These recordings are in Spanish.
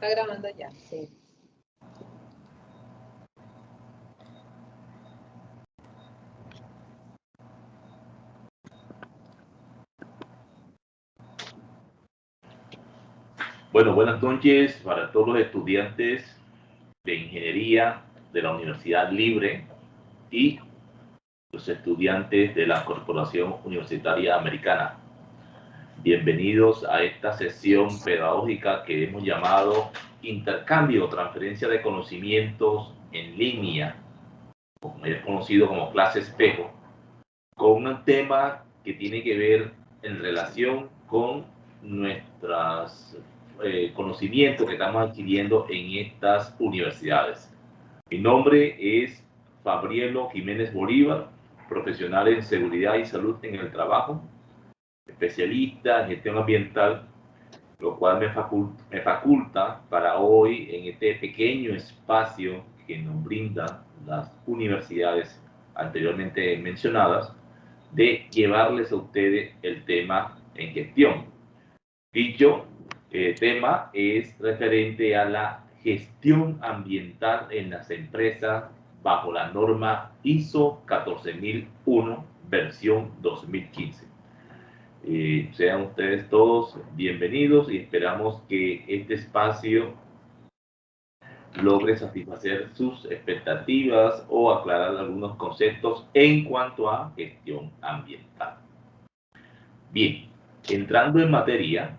Está grabando ya, sí. Bueno, buenas noches para todos los estudiantes de ingeniería de la Universidad Libre y los estudiantes de la Corporación Universitaria Americana. Bienvenidos a esta sesión pedagógica que hemos llamado Intercambio o Transferencia de Conocimientos en Línea, como es conocido como clase espejo, con un tema que tiene que ver en relación con nuestros conocimientos que estamos adquiriendo en estas universidades. Mi nombre es Fabrielo Jiménez Bolívar, profesional en seguridad y salud en el trabajo, especialista en gestión ambiental, lo cual me faculta para hoy, en este pequeño espacio que nos brindan las universidades anteriormente mencionadas, de llevarles a ustedes el tema en gestión. Dicho tema es referente a la gestión ambiental en las empresas bajo la norma ISO 14001 versión 2015. Sean ustedes todos bienvenidos y esperamos que este espacio logre satisfacer sus expectativas o aclarar algunos conceptos en cuanto a gestión ambiental. Bien, entrando en materia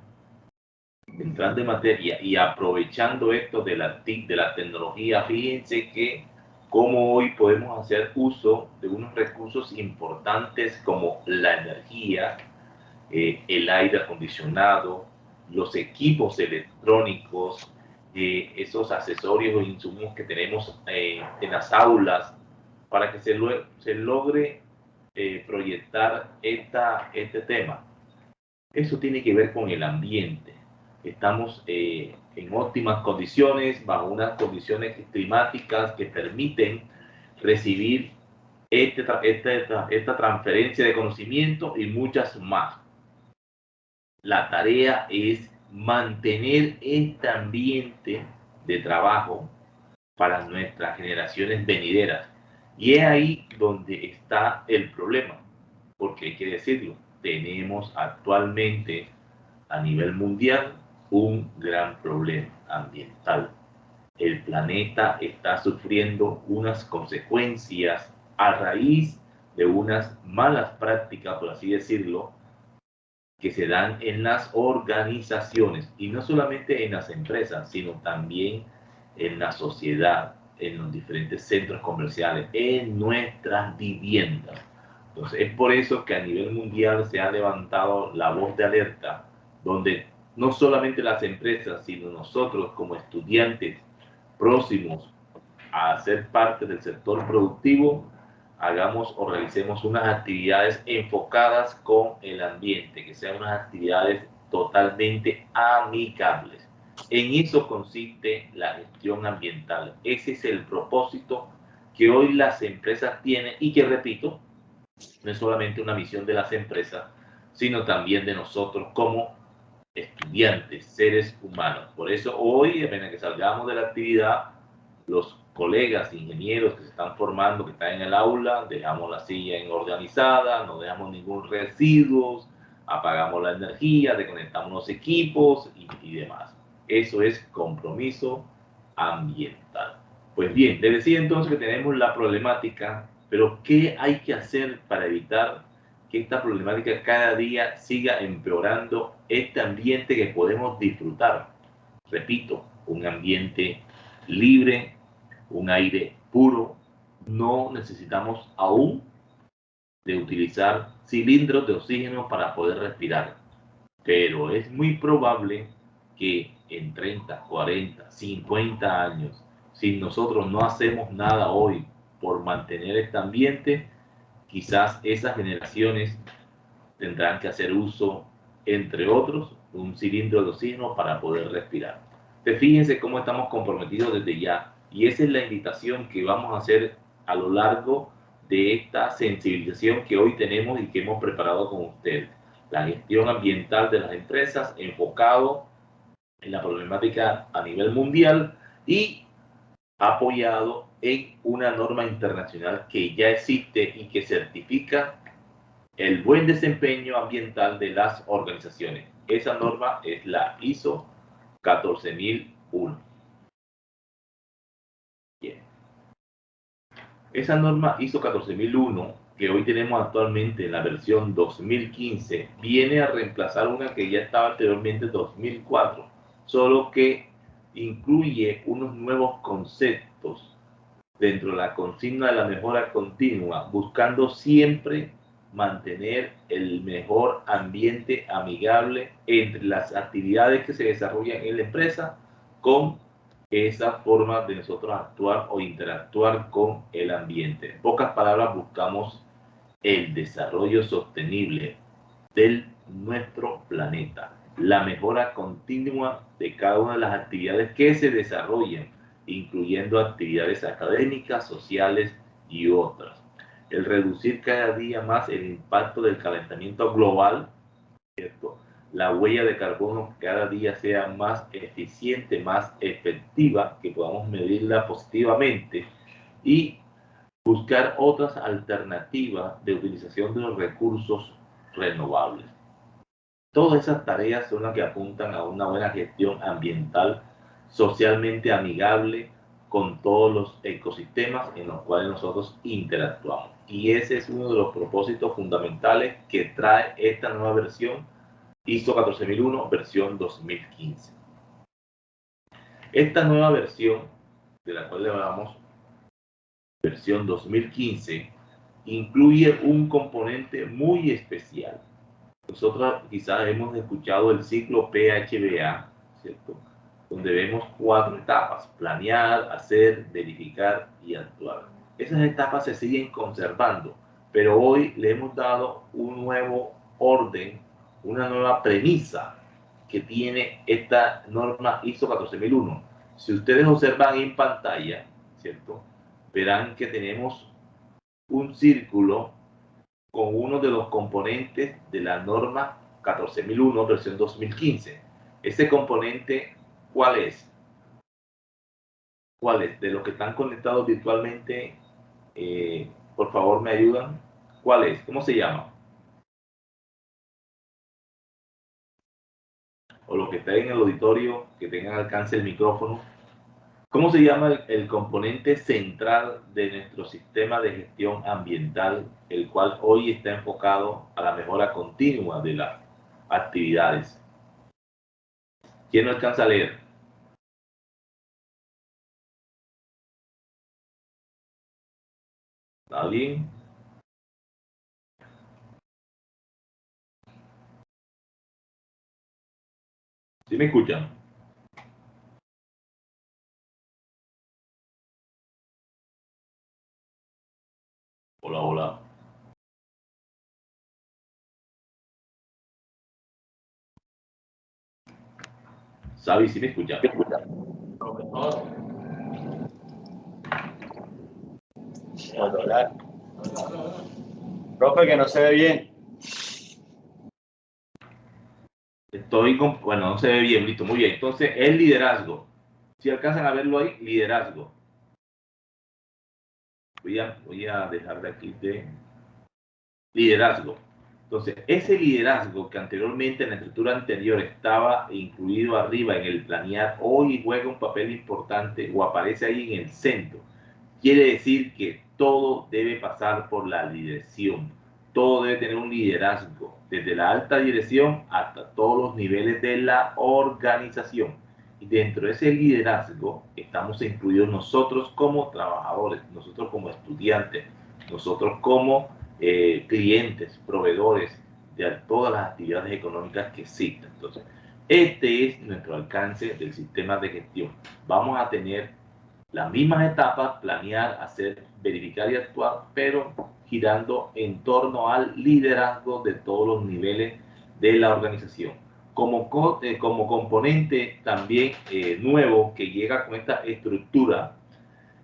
y aprovechando esto de la TIC, de la tecnología, fíjense que cómo hoy podemos hacer uso de unos recursos importantes como la energía, el aire acondicionado, los equipos electrónicos, esos accesorios o insumos que tenemos en las aulas para que se logre proyectar este tema. Eso tiene que ver con el ambiente. Estamos en óptimas condiciones, bajo unas condiciones climáticas que permiten recibir esta transferencia de conocimiento y muchas más. La tarea es mantener este ambiente de trabajo para nuestras generaciones venideras. Y es ahí donde está el problema, porque hay que decirlo, tenemos actualmente a nivel mundial un gran problema ambiental. El planeta está sufriendo unas consecuencias a raíz de unas malas prácticas, por así decirlo, que se dan en las organizaciones y no solamente en las empresas, sino también en la sociedad, en los diferentes centros comerciales, en nuestras viviendas. Entonces, es por eso que a nivel mundial se ha levantado la voz de alerta, donde no solamente las empresas, sino nosotros como estudiantes próximos a ser parte del sector productivo, hagamos o realicemos unas actividades enfocadas con el ambiente, que sean unas actividades totalmente amigables. En eso consiste la gestión ambiental. Ese es el propósito que hoy las empresas tienen y que, repito, no es solamente una misión de las empresas, sino también de nosotros como estudiantes, seres humanos. Por eso hoy, apenas que salgamos de la actividad, los colegas ingenieros que se están formando, que están en el aula, dejamos la silla organizada, no dejamos ningún residuo, apagamos la energía, desconectamos los equipos y demás. Eso es compromiso ambiental. Pues bien, les decía entonces que tenemos la problemática, pero ¿qué hay que hacer para evitar que esta problemática cada día siga empeorando este ambiente que podemos disfrutar? Repito, un ambiente libre, un aire puro. No necesitamos aún de utilizar cilindros de oxígeno para poder respirar, pero es muy probable que en 30, 40, 50 años, si nosotros no hacemos nada hoy por mantener este ambiente, quizás esas generaciones tendrán que hacer uso, entre otros, de un cilindro de oxígeno para poder respirar. Entonces, fíjense cómo estamos comprometidos desde ya, y esa es la invitación que vamos a hacer a lo largo de esta sensibilización que hoy tenemos y que hemos preparado con ustedes. La gestión ambiental de las empresas enfocado en la problemática a nivel mundial y apoyado en una norma internacional que ya existe y que certifica el buen desempeño ambiental de las organizaciones. Esa norma es la ISO 14001. Bien. Esa norma ISO 14001, que hoy tenemos actualmente en la versión 2015, viene a reemplazar una que ya estaba anteriormente en 2004, solo que incluye unos nuevos conceptos dentro de la consigna de la mejora continua, buscando siempre mantener el mejor ambiente amigable entre las actividades que se desarrollan en la empresa con esa forma de nosotros actuar o interactuar con el ambiente. En pocas palabras, buscamos el desarrollo sostenible de nuestro planeta, la mejora continua de cada una de las actividades que se desarrollan, incluyendo actividades académicas, sociales y otras. El reducir cada día más el impacto del calentamiento global, ¿cierto? La huella de carbono cada día sea más eficiente, más efectiva, que podamos medirla positivamente y buscar otras alternativas de utilización de los recursos renovables. Todas esas tareas son las que apuntan a una buena gestión ambiental socialmente amigable con todos los ecosistemas en los cuales nosotros interactuamos. Y ese es uno de los propósitos fundamentales que trae esta nueva versión ISO 14001 versión 2015. Esta nueva versión, de la cual le hablamos, versión 2015, incluye un componente muy especial. Nosotros quizás hemos escuchado el ciclo PHBA, ¿cierto? Donde vemos 4 etapas: planear, hacer, verificar y actuar. Esas etapas se siguen conservando, pero hoy le hemos dado un nuevo orden, una nueva premisa que tiene esta norma ISO 14001. Si ustedes observan en pantalla, ¿cierto? Verán que tenemos un círculo con uno de los componentes de la norma 14001 versión 2015. Ese componente, ¿cuál es? ¿Cuál es? De los que están conectados virtualmente, por favor me ayudan. ¿Cuál es? ¿Cómo se llama? O los que estén en el auditorio, que tengan alcance el micrófono. ¿Cómo se llama el componente central de nuestro sistema de gestión ambiental, el cual hoy está enfocado a la mejora continua de las actividades? ¿Quién no alcanza a leer? ¿Alguien? ¿Sí me escuchan? Hola, hola. Sabi, ¿sí me escuchan? Profesor. Hola. Profe, que no se ve bien. Estoy con... Bueno, no se ve bien, listo, muy bien. Entonces, el liderazgo. Si alcanzan a verlo ahí, liderazgo. Voy a dejar de aquí de liderazgo. Entonces, ese liderazgo que anteriormente en la estructura anterior estaba incluido arriba en el planear, hoy juega un papel importante o aparece ahí en el centro. Quiere decir que todo debe pasar por la dirección. Todo debe tener un liderazgo, desde la alta dirección hasta todos los niveles de la organización. Y dentro de ese liderazgo estamos incluidos nosotros como trabajadores, nosotros como estudiantes, nosotros como clientes, proveedores de todas las actividades económicas que existen. Entonces, este es nuestro alcance del sistema de gestión. Vamos a tener las mismas etapas: planear, hacer, verificar y actuar, pero girando en torno al liderazgo de todos los niveles de la organización. Como componente también nuevo que llega con esta estructura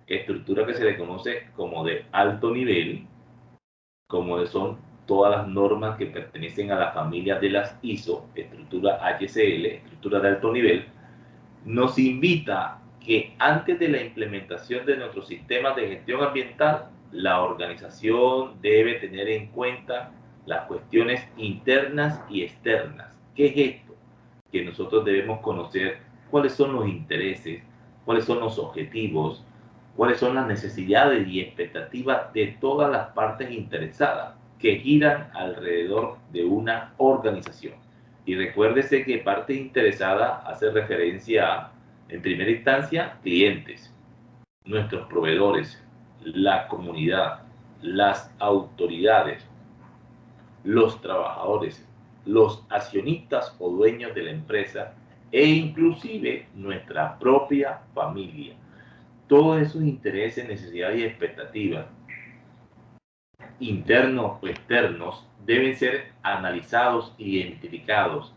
que se le conoce como de alto nivel, como son todas las normas que pertenecen a la familia de las ISO, estructura HCL, estructura de alto nivel. nos invita que antes de la implementación de nuestros sistemas de gestión ambiental, la organización debe tener en cuenta las cuestiones internas y externas. ¿Qué es esto? Que nosotros debemos conocer cuáles son los intereses, cuáles son los objetivos, cuáles son las necesidades y expectativas de todas las partes interesadas que giran alrededor de una organización. Y recuérdese que parte interesada hace referencia a, en primera instancia, clientes, nuestros proveedores, la comunidad, las autoridades, los trabajadores, los accionistas o dueños de la empresa e inclusive nuestra propia familia. Todos esos intereses, necesidades y expectativas, internos o externos, deben ser analizados, identificados,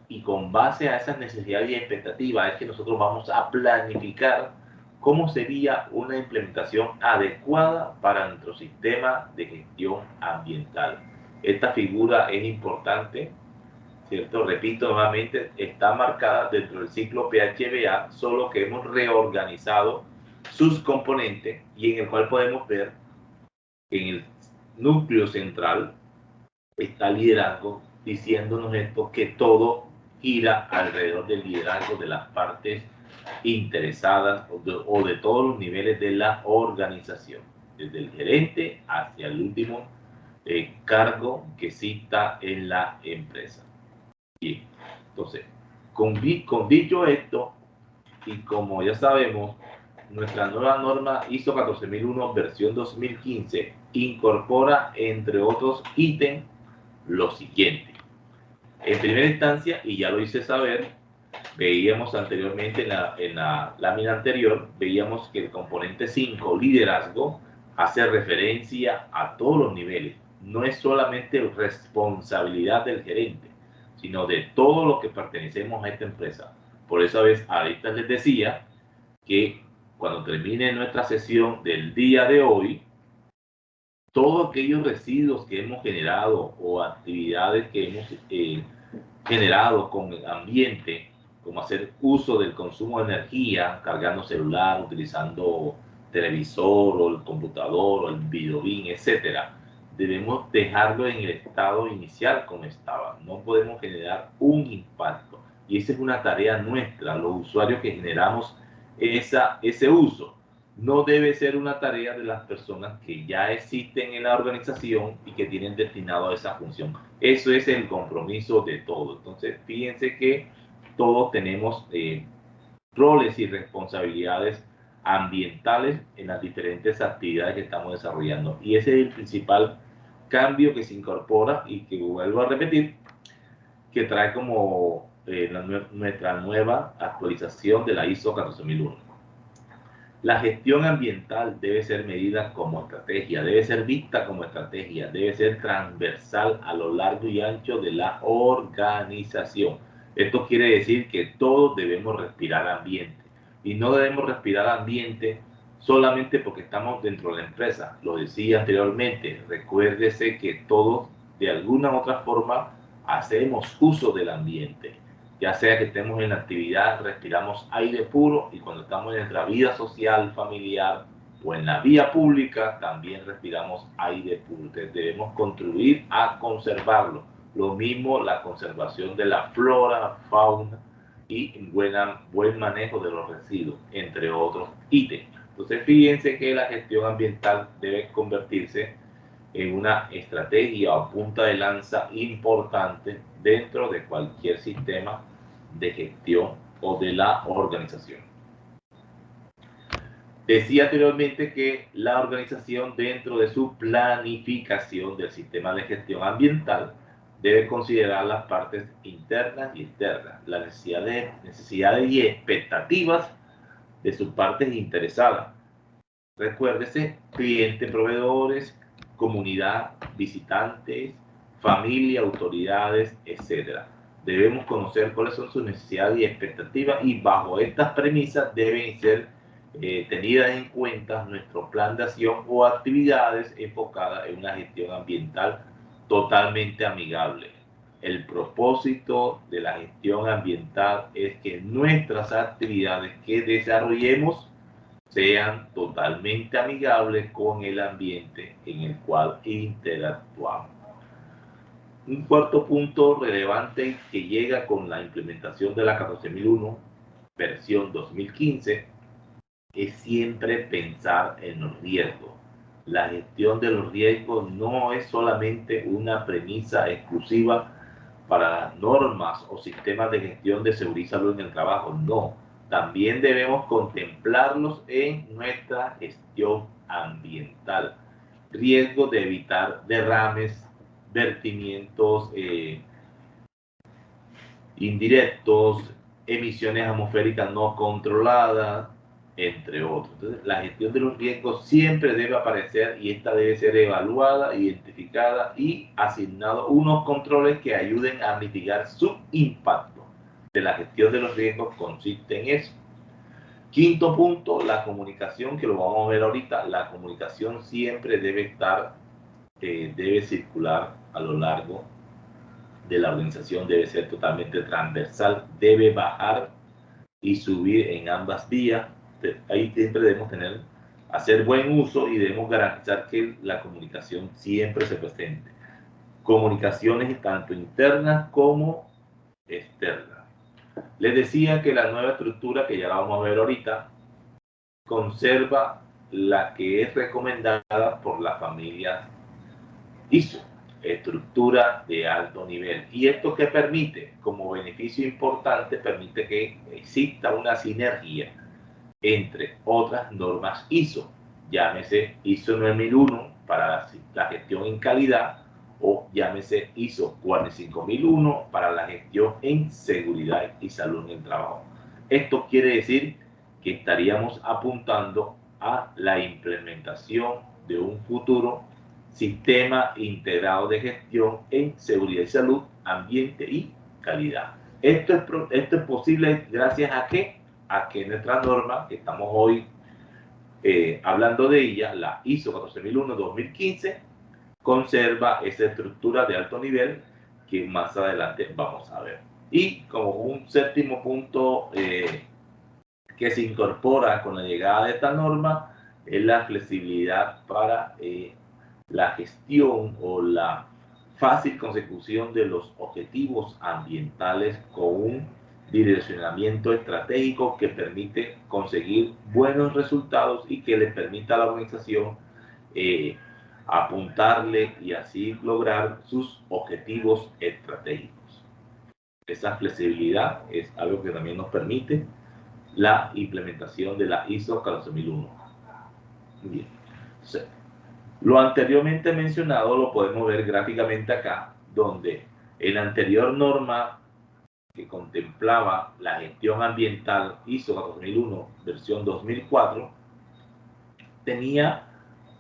y con base a esas necesidades y expectativas es que nosotros vamos a planificar cómo sería una implementación adecuada para nuestro sistema de gestión ambiental. Esta figura es importante, ¿cierto? Repito nuevamente, está marcada dentro del ciclo PHBA, solo que hemos reorganizado sus componentes y en el cual podemos ver que en el núcleo central está liderazgo, diciéndonos esto, que todo gira alrededor del liderazgo de las partes interesadas o de todos los niveles de la organización, desde el gerente hacia el último cargo que exista en la empresa. Bien, entonces, con dicho esto, y como ya sabemos, nuestra nueva norma ISO 14001 versión 2015 incorpora, entre otros ítems, lo siguiente. En primera instancia, y ya lo hice saber, veíamos anteriormente en la lámina anterior, veíamos que el componente 5, liderazgo, hace referencia a todos los niveles. No es solamente responsabilidad del gerente, sino de todos los que pertenecemos a esta empresa. Por eso ahorita les decía que cuando termine nuestra sesión del día de hoy, todos aquellos residuos que hemos generado o actividades que hemos generado con el ambiente, como hacer uso del consumo de energía, cargando celular, utilizando televisor o el computador o el videobin, etcétera, debemos dejarlo en el estado inicial como estaba. No podemos generar un impacto. Y esa es una tarea nuestra, los usuarios que generamos ese uso. No debe ser una tarea de las personas que ya existen en la organización y que tienen destinado a esa función. Eso es el compromiso de todos. Entonces, fíjense que todos tenemos roles y responsabilidades ambientales en las diferentes actividades que estamos desarrollando. Y ese es el principal cambio que se incorpora y que vuelvo a repetir, que trae como nuestra nueva actualización de la ISO 14001. La gestión ambiental debe ser medida como estrategia, debe ser vista como estrategia, debe ser transversal a lo largo y ancho de la organización. Esto quiere decir que todos debemos respirar ambiente y no debemos respirar ambiente solamente porque estamos dentro de la empresa. Lo decía anteriormente, recuérdese que todos de alguna u otra forma hacemos uso del ambiente. Ya sea que estemos en la actividad, respiramos aire puro, y cuando estamos en nuestra vida social, familiar o en la vía pública, también respiramos aire puro. Entonces debemos contribuir a conservarlo. Lo mismo la conservación de la flora, fauna y buen manejo de los residuos, entre otros ítems. Entonces fíjense que la gestión ambiental debe convertirse en una estrategia o punta de lanza importante dentro de cualquier sistema de gestión o de la organización. Decía anteriormente que la organización, dentro de su planificación del sistema de gestión ambiental, debe considerar las partes internas y externas, las necesidades y expectativas de sus partes interesadas. Recuérdese, clientes, proveedores, comunidad, visitantes, familia, autoridades, etc. Debemos conocer cuáles son sus necesidades y expectativas, y bajo estas premisas deben ser tenidas en cuenta nuestro plan de acción o actividades enfocadas en una gestión ambiental totalmente amigable. el propósito de la gestión ambiental es que nuestras actividades que desarrollemos sean totalmente amigables con el ambiente en el cual interactuamos. Un cuarto punto relevante que llega con la implementación de la 14001 versión 2015 es siempre pensar en los riesgos. La gestión de los riesgos no es solamente una premisa exclusiva para las normas o sistemas de gestión de seguridad y salud en el trabajo, no. También debemos contemplarlos en nuestra gestión ambiental. Riesgo de evitar derrames, vertimientos indirectos, emisiones atmosféricas no controladas, entre otros. Entonces, la gestión de los riesgos siempre debe aparecer y esta debe ser evaluada, identificada y asignado unos controles que ayuden a mitigar su impacto. De la gestión de los riesgos consiste en eso. Quinto punto, la comunicación, que lo vamos a ver ahorita. La comunicación siempre debe estar, debe circular a lo largo de la organización, debe ser totalmente transversal, debe bajar y subir en ambas vías. Ahí siempre debemos hacer buen uso y debemos garantizar que la comunicación siempre se presente. Comunicaciones tanto internas como externas. Les decía que la nueva estructura, que ya la vamos a ver ahorita, conserva la que es recomendada por la familia ISO, estructura de alto nivel. ¿Y esto qué permite? Como beneficio importante, permite que exista una sinergia entre otras normas ISO, llámese ISO 9001 para la gestión en calidad o llámese ISO 45001 para la gestión en seguridad y salud en el trabajo. Esto quiere decir que estaríamos apuntando a la implementación de un futuro sistema integrado de gestión en seguridad y salud, ambiente y calidad. Esto es posible gracias a que nuestra norma, que estamos hoy hablando de ella, la ISO 14001-2015, conserva esa estructura de alto nivel que más adelante vamos a ver. Y como un séptimo punto que se incorpora con la llegada de esta norma es la flexibilidad para la gestión o la fácil consecución de los objetivos ambientales con un direccionamiento estratégico que permite conseguir buenos resultados y que le permita a la organización apuntarle y así lograr sus objetivos estratégicos. Esa flexibilidad es algo que también nos permite la implementación de la ISO 14001. Bien. Sí. Lo anteriormente mencionado lo podemos ver gráficamente acá, donde en la anterior norma que contemplaba la gestión ambiental ISO 14001 versión 2004 tenía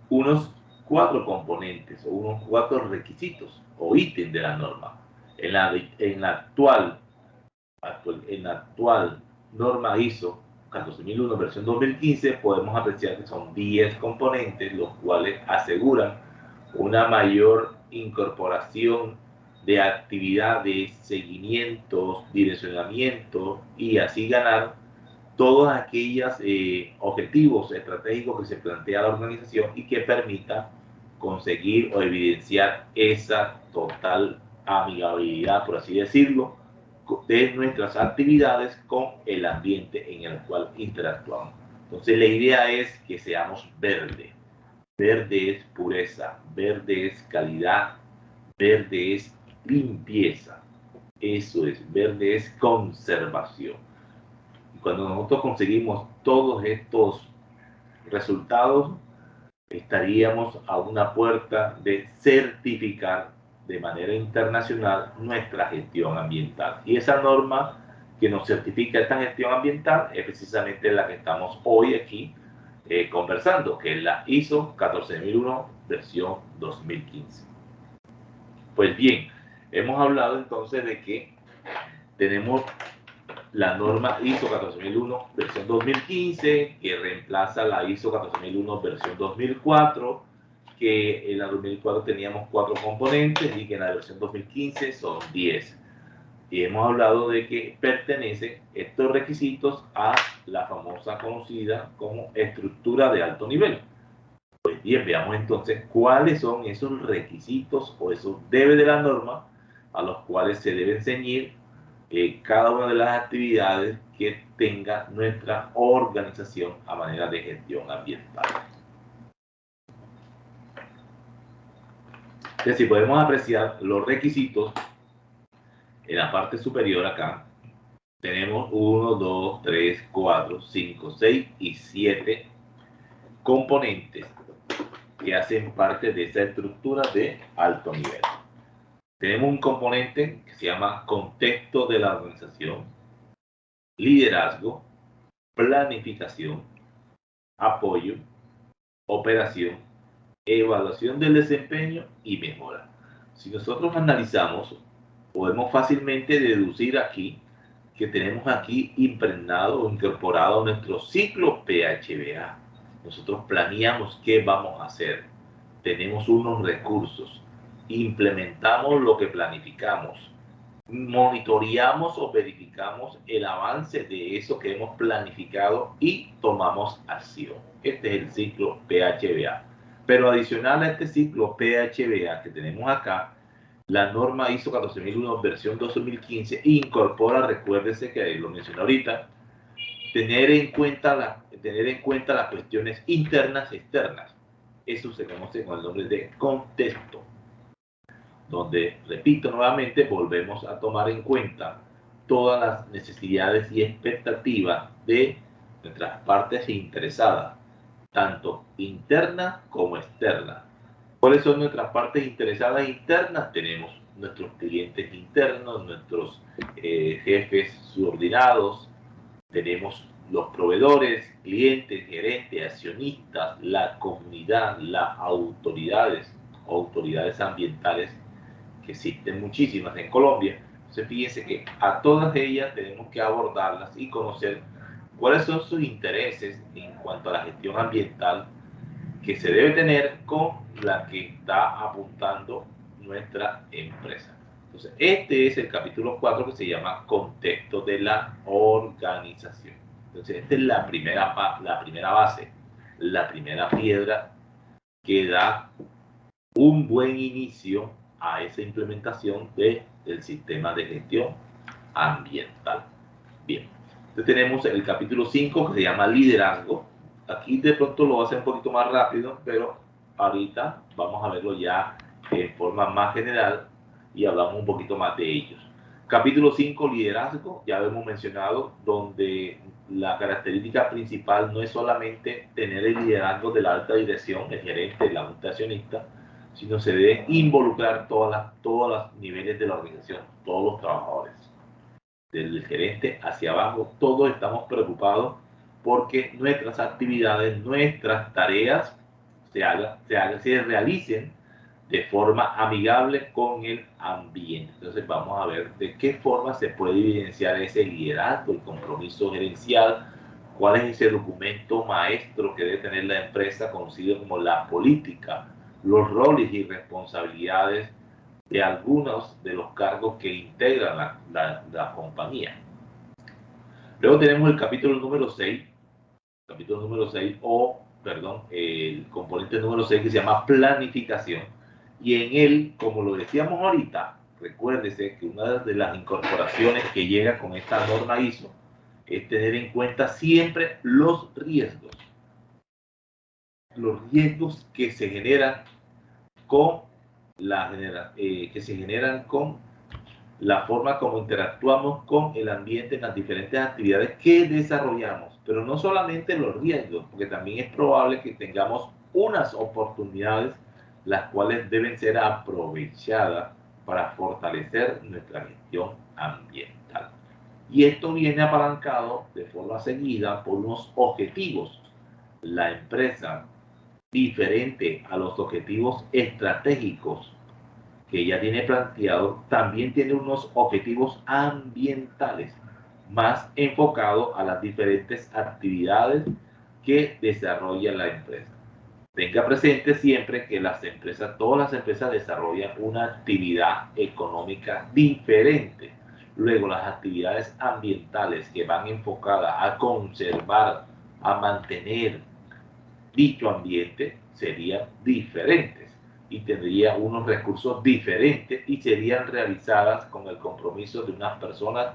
unos 4 componentes o unos 4 requisitos o ítems de la norma. En la actual norma ISO 14001 versión 2015 podemos apreciar que son 10 componentes, los cuales aseguran una mayor incorporación de actividades, seguimientos, direccionamiento y así ganar todos aquellos objetivos estratégicos que se plantea la organización y que permita conseguir o evidenciar esa total amigabilidad, por así decirlo, de nuestras actividades con el ambiente en el cual interactuamos. Entonces la idea es que seamos verde. Verde es pureza, verde es calidad, verde es limpieza. Eso es, verde es conservación. Y cuando nosotros conseguimos todos estos resultados, estaríamos a una puerta de certificar de manera internacional nuestra gestión ambiental. Y esa norma que nos certifica esta gestión ambiental es precisamente la que estamos hoy aquí conversando, que es la ISO 14001 versión 2015. Pues bien, hemos hablado entonces de que tenemos la norma ISO 14001 versión 2015, que reemplaza la ISO 14001 versión 2004, que en la 2004 teníamos 4 componentes y que en la versión 2015 son 10. Y hemos hablado de que pertenecen estos requisitos a la famosa conocida como estructura de alto nivel. Pues bien, veamos entonces cuáles son esos requisitos o esos debes de la norma a los cuales se deben ceñir cada una de las actividades que tenga nuestra organización a manera de gestión ambiental. Entonces, si podemos apreciar los requisitos, en la parte superior acá, tenemos 1, 2, 3, 4, 5, 6 y 7 componentes que hacen parte de esa estructura de alto nivel. Tenemos un componente que se llama contexto de la organización, liderazgo, planificación, apoyo, operación, evaluación del desempeño y mejora. Si nosotros analizamos, podemos fácilmente deducir aquí que tenemos aquí impregnado o incorporado nuestro ciclo PHBA. Nosotros planeamos qué vamos a hacer, tenemos unos recursos, implementamos lo que planificamos, monitoreamos o verificamos el avance de eso que hemos planificado y tomamos acción. Este es el ciclo PHBA. Pero adicional a este ciclo PHBA que tenemos acá, la norma ISO 14001 versión 2015 incorpora, recuérdese que lo mencioné ahorita, tener en cuenta las cuestiones internas y externas. Eso se conoce con el nombre de contexto, donde, repito nuevamente, volvemos a tomar en cuenta todas las necesidades y expectativas de nuestras partes interesadas, tanto internas como externas. ¿Cuáles son nuestras partes interesadas internas? Tenemos nuestros clientes internos, nuestros jefes subordinados, tenemos los proveedores, clientes, gerentes, accionistas, la comunidad, las autoridades ambientales, que existen muchísimas en Colombia. Entonces fíjense que a todas ellas tenemos que abordarlas y conocer cuáles son sus intereses en cuanto a la gestión ambiental que se debe tener con la que está apuntando nuestra empresa. Entonces, este es el capítulo 4 que se llama Contexto de la Organización. Entonces, esta es la primera base, la primera piedra que da un buen inicio a esa implementación del sistema de gestión ambiental. Bien, entonces tenemos el capítulo 5 que se llama Liderazgo. Aquí de pronto lo voy a hacer un poquito más rápido, pero ahorita vamos a verlo ya en forma más general y hablamos un poquito más de ellos. Capítulo 5, liderazgo, ya lo hemos mencionado, donde la característica principal no es solamente tener el liderazgo de la alta dirección, el gerente, la junta accionista, sino se deben involucrar todos los niveles de la organización, todos los trabajadores, desde el gerente hacia abajo. Todos estamos preocupados porque nuestras actividades, nuestras tareas se realicen de forma amigable con el ambiente. Entonces vamos a ver de qué forma se puede evidenciar ese liderazgo, el compromiso gerencial, cuál es ese documento maestro que debe tener la empresa, conocido como la política, los roles y responsabilidades de algunos de los cargos que integran la compañía. Luego tenemos el capítulo número 6, el componente número 6 que se llama planificación. Y en él, como lo decíamos ahorita, recuérdese que una de las incorporaciones que llega con esta norma ISO es tener en cuenta siempre los riesgos que se generan con la forma como interactuamos con el ambiente en las diferentes actividades que desarrollamos, pero no solamente los riesgos, porque también es probable que tengamos unas oportunidades las cuales deben ser aprovechadas para fortalecer nuestra gestión ambiental. Y esto viene apalancado de forma seguida por unos objetivos. La empresa, diferente a los objetivos estratégicos que ya tiene planteado, también tiene unos objetivos ambientales más enfocados a las diferentes actividades que desarrolla la empresa. Tenga presente siempre que todas las empresas desarrollan una actividad económica diferente. Luego, las actividades ambientales que van enfocadas a conservar, a mantener dicho ambiente serían diferentes y tendría unos recursos diferentes y serían realizadas con el compromiso de unas personas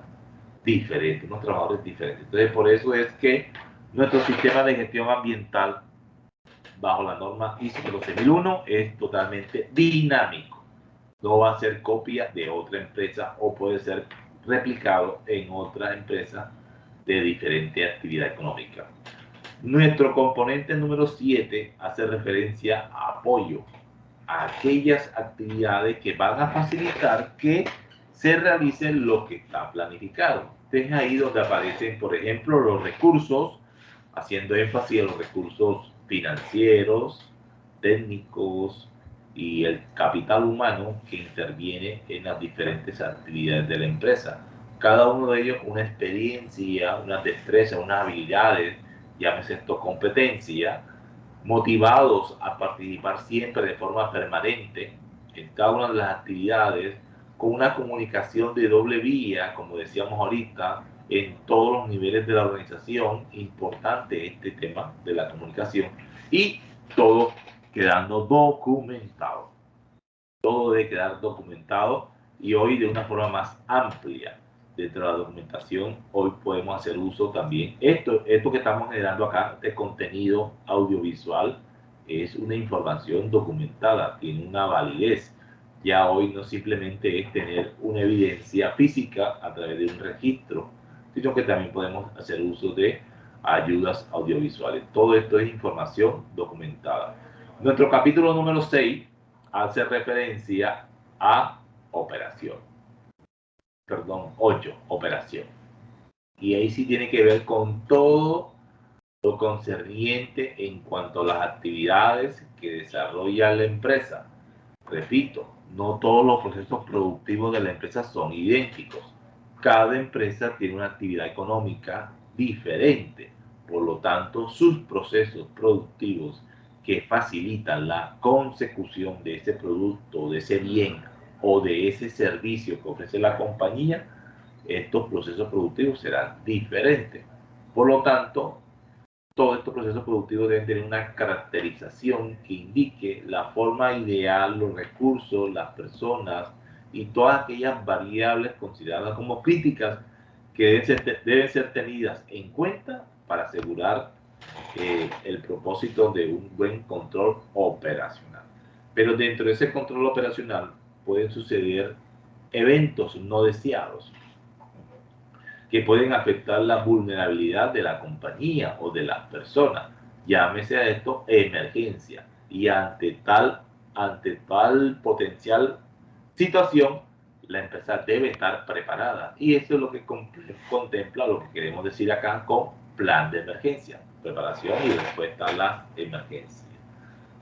diferentes, unos trabajadores diferentes. Entonces, por eso es que nuestro sistema de gestión ambiental bajo la norma ISO 14001 es totalmente dinámico. No va a ser copia de otra empresa o puede ser replicado en otra empresa de diferente actividad económica. Nuestro componente número 7 hace referencia a apoyo a aquellas actividades que van a facilitar que se realice lo que está planificado. Es ahí donde aparecen, por ejemplo, los recursos, haciendo énfasis en los recursos financieros, técnicos y el capital humano que interviene en las diferentes actividades de la empresa. Cada uno de ellos una experiencia, unas destrezas, unas habilidades, llámese esto competencia, motivados a participar siempre de forma permanente en cada una de las actividades, con una comunicación de doble vía, como decíamos ahorita, en todos los niveles de la organización. Importante este tema de la comunicación, y todo quedando documentado. Todo debe quedar documentado, y hoy de una forma más amplia. Dentro de la documentación, hoy podemos hacer uso también. Esto que estamos generando acá, de contenido audiovisual, es una información documentada, tiene una validez. Ya hoy no simplemente es tener una evidencia física a través de un registro, sino que también podemos hacer uso de ayudas audiovisuales. Todo esto es información documentada. Nuestro capítulo número 6 hace referencia a operación. Perdón, 8, operación. Y ahí sí tiene que ver con todo lo concerniente en cuanto a las actividades que desarrolla la empresa. Repito, no todos los procesos productivos de la empresa son idénticos. Cada empresa tiene una actividad económica diferente. Por lo tanto, sus procesos productivos que facilitan la consecución de ese producto, de ese bien o de ese servicio que ofrece la compañía, estos procesos productivos serán diferentes. Por lo tanto, todos estos procesos productivos deben tener una caracterización que indique la forma ideal, los recursos, las personas y todas aquellas variables consideradas como críticas que deben ser tenidas en cuenta para asegurar el propósito de un buen control operacional. Pero dentro de ese control operacional pueden suceder eventos no deseados que pueden afectar la vulnerabilidad de la compañía o de las personas. Llámese a esto emergencia. Y ante tal potencial situación, la empresa debe estar preparada. Y eso es lo que contempla lo que queremos decir acá con plan de emergencia. Preparación y respuesta a las emergencias.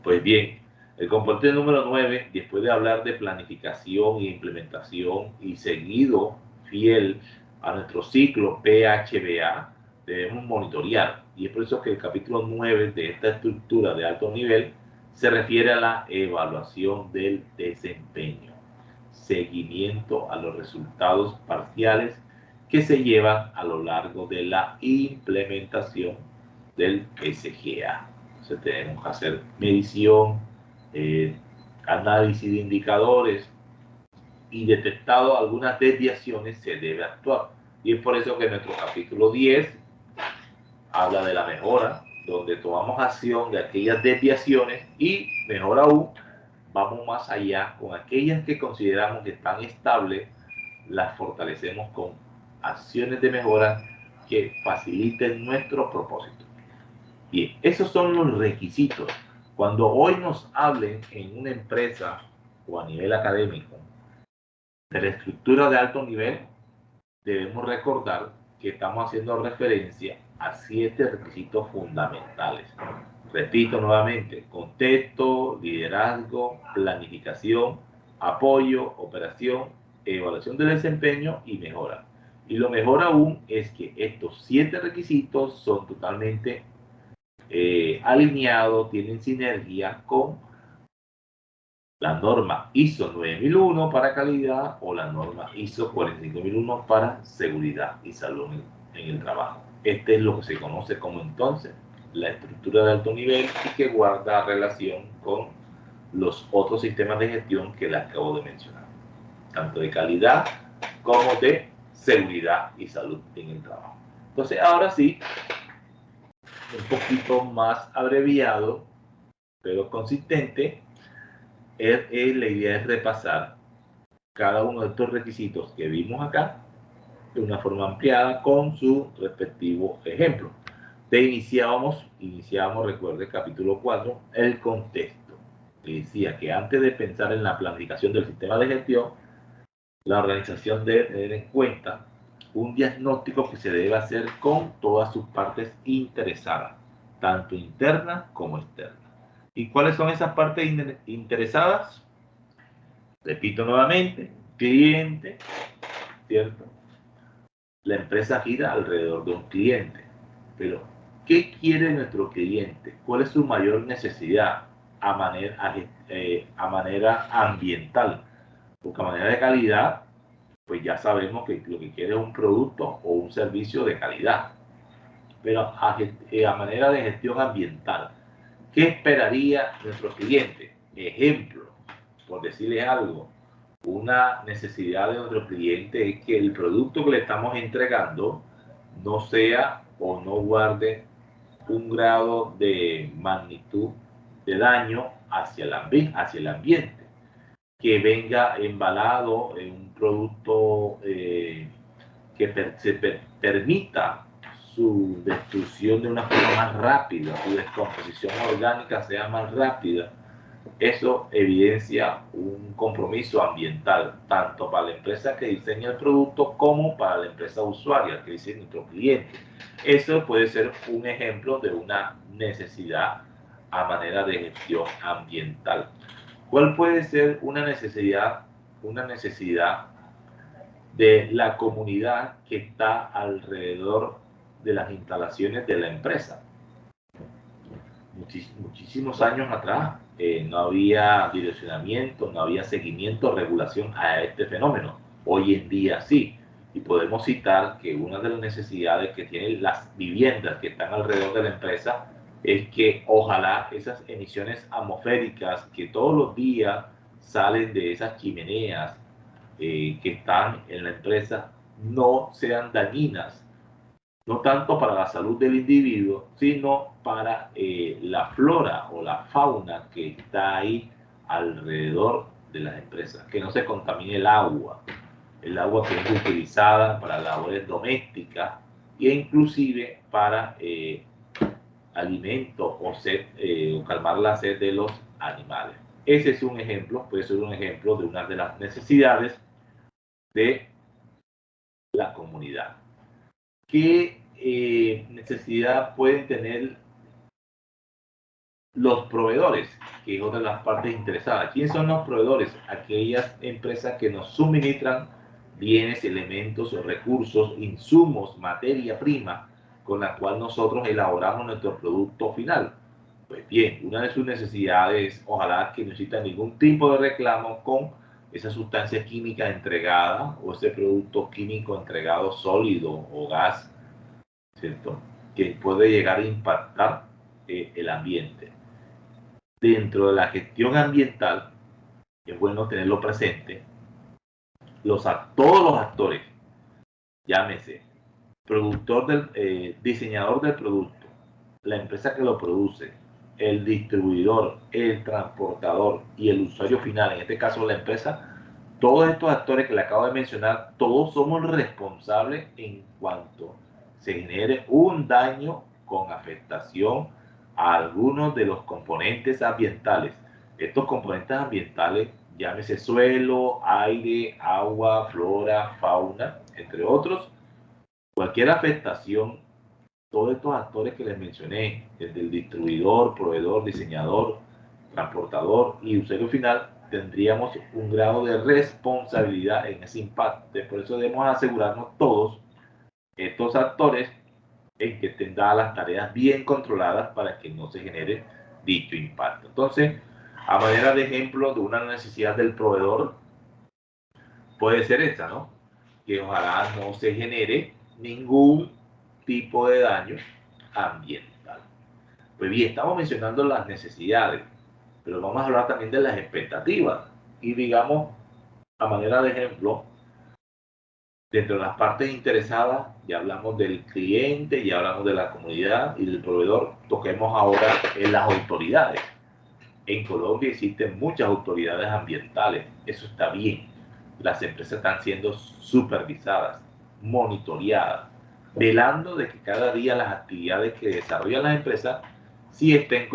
Pues bien, el componente número 9, después de hablar de planificación e implementación y seguido fiel a nuestro ciclo PHBA, debemos monitorear. Y es por eso que el capítulo 9 de esta estructura de alto nivel se refiere a la evaluación del desempeño, seguimiento a los resultados parciales que se llevan a lo largo de la implementación del SGA. Entonces tenemos que hacer medición, análisis de indicadores, y detectado algunas desviaciones se debe actuar. Y es por eso que nuestro capítulo 10 habla de la mejora, donde tomamos acción de aquellas desviaciones, y mejor aún, vamos más allá con aquellas que consideramos que están estables, las fortalecemos con acciones de mejora que faciliten nuestro propósito. Bien, esos son los requisitos. Cuando hoy nos hablen en una empresa o a nivel académico de la estructura de alto nivel, debemos recordar que estamos haciendo referencia a 7 requisitos fundamentales. Repito nuevamente: contexto, liderazgo, planificación, apoyo, operación, evaluación del desempeño y mejora. Y lo mejor aún es que estos 7 requisitos son totalmente alineado, tienen sinergia con la norma ISO 9001 para calidad o la norma ISO 45001 para seguridad y salud en el trabajo. Este es lo que se conoce como entonces la estructura de alto nivel y que guarda relación con los otros sistemas de gestión que les acabo de mencionar, tanto de calidad como de seguridad y salud en el trabajo. Entonces, ahora sí, un poquito más abreviado, pero consistente, la idea es repasar cada uno de estos requisitos que vimos acá de una forma ampliada con su respectivo ejemplo. Iniciábamos, recuerde, capítulo 4, el contexto. Decía que antes de pensar en la planificación del sistema de gestión, la organización debe tener en cuenta un diagnóstico que se debe hacer con todas sus partes interesadas, tanto internas como externas. ¿Y cuáles son esas partes interesadas? Repito nuevamente, cliente, ¿cierto? La empresa gira alrededor de un cliente, pero ¿qué quiere nuestro cliente? ¿Cuál es su mayor necesidad a manera ambiental? Porque a manera de calidad, pues ya sabemos que lo que quiere es un producto o un servicio de calidad. Pero a manera de gestión ambiental, ¿qué esperaría nuestro cliente? Ejemplo, por decirles algo, una necesidad de nuestro cliente es que el producto que le estamos entregando no sea o no guarde un grado de magnitud de daño hacia el ambiente, que venga embalado en un producto que permita su destrucción de una forma más rápida, su descomposición orgánica sea más rápida. Eso evidencia un compromiso ambiental, tanto para la empresa que diseña el producto como para la empresa usuaria, que dice nuestro cliente. Eso puede ser un ejemplo de una necesidad a manera de gestión ambiental. ¿Cuál puede ser una necesidad de la comunidad que está alrededor de las instalaciones de la empresa? Muchísimos años atrás no había direccionamiento, no había seguimiento, regulación a este fenómeno. Hoy en día sí. Y podemos citar que una de las necesidades que tienen las viviendas que están alrededor de la empresa es que ojalá esas emisiones atmosféricas que todos los días salen de esas chimeneas que están en la empresa no sean dañinas, no tanto para la salud del individuo, sino para la flora o la fauna que está ahí alrededor de las empresas, que no se contamine el agua que es utilizada para labores domésticas e inclusive para alimento o calmar la sed de los animales. Ese es un ejemplo, puede ser un ejemplo de una de las necesidades de la comunidad. ¿Qué necesidad pueden tener los proveedores? Que es otra de las partes interesadas. ¿Quiénes son los proveedores? Aquellas empresas que nos suministran bienes, elementos o recursos, insumos, materia prima, con la cual nosotros elaboramos nuestro producto final. Pues bien, una de sus necesidades, ojalá que no exista ningún tipo de reclamo con esa sustancia química entregada o ese producto químico entregado sólido o gas, ¿cierto? Que puede llegar a impactar el ambiente. Dentro de la gestión ambiental, es bueno tenerlo presente, todos los actores, llámese diseñador del producto, la empresa que lo produce, el distribuidor, el transportador y el usuario final, en este caso la empresa, todos estos actores que le acabo de mencionar, todos somos responsables en cuanto se genere un daño con afectación a algunos de los componentes ambientales. Estos componentes ambientales, llámese suelo, aire, agua, flora, fauna, entre otros, cualquier afectación, todos estos actores que les mencioné, desde el distribuidor, proveedor, diseñador, transportador y usuario final, tendríamos un grado de responsabilidad en ese impacto. Por eso debemos asegurarnos todos estos actores en que tenga las tareas bien controladas para que no se genere dicho impacto. Entonces, a manera de ejemplo de una necesidad del proveedor, puede ser esta, ¿no? Que ojalá no se genere ningún tipo de daño ambiental. Pues bien, estamos mencionando las necesidades, pero vamos a hablar también de las expectativas. Y digamos, a manera de ejemplo, dentro de las partes interesadas, ya hablamos del cliente, ya hablamos de la comunidad y del proveedor. Toquemos ahora en las autoridades. En Colombia existen muchas autoridades ambientales, eso está bien. Las empresas están siendo supervisadas, monitoreadas, velando de que cada día las actividades que desarrollan las empresas sí estén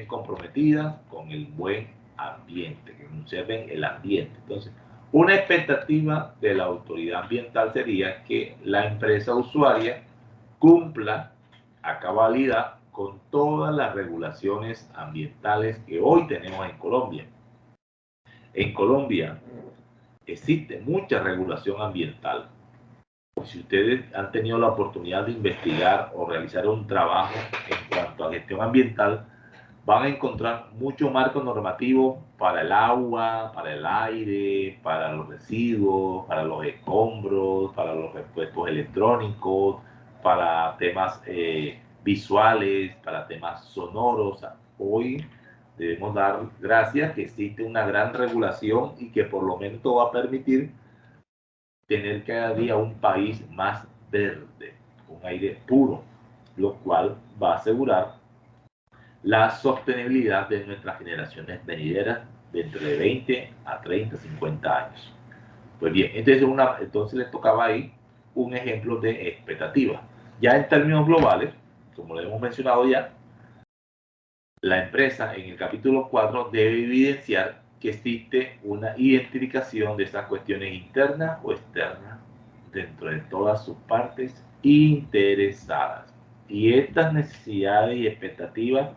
comprometidas con el buen ambiente, que conserven el ambiente. Entonces, una expectativa de la autoridad ambiental sería que la empresa usuaria cumpla a cabalidad con todas las regulaciones ambientales que hoy tenemos en Colombia. En Colombia existe mucha regulación ambiental. Si ustedes han tenido la oportunidad de investigar o realizar un trabajo en cuanto a gestión ambiental, van a encontrar mucho marco normativo para el agua, para el aire, para los residuos, para los escombros, para los repuestos electrónicos, para temas visuales, para temas sonoros. Hoy debemos dar gracias que existe una gran regulación y que por lo menos va a permitir tener cada día un país más verde, un aire puro, lo cual va a asegurar la sostenibilidad de nuestras generaciones venideras dentro de 20 a 30, 50 años. Pues bien, entonces les tocaba ahí un ejemplo de expectativa. Ya en términos globales, como lo hemos mencionado ya, la empresa en el capítulo 4 debe evidenciar que existe una identificación de esas cuestiones internas o externas dentro de todas sus partes interesadas. Y estas necesidades y expectativas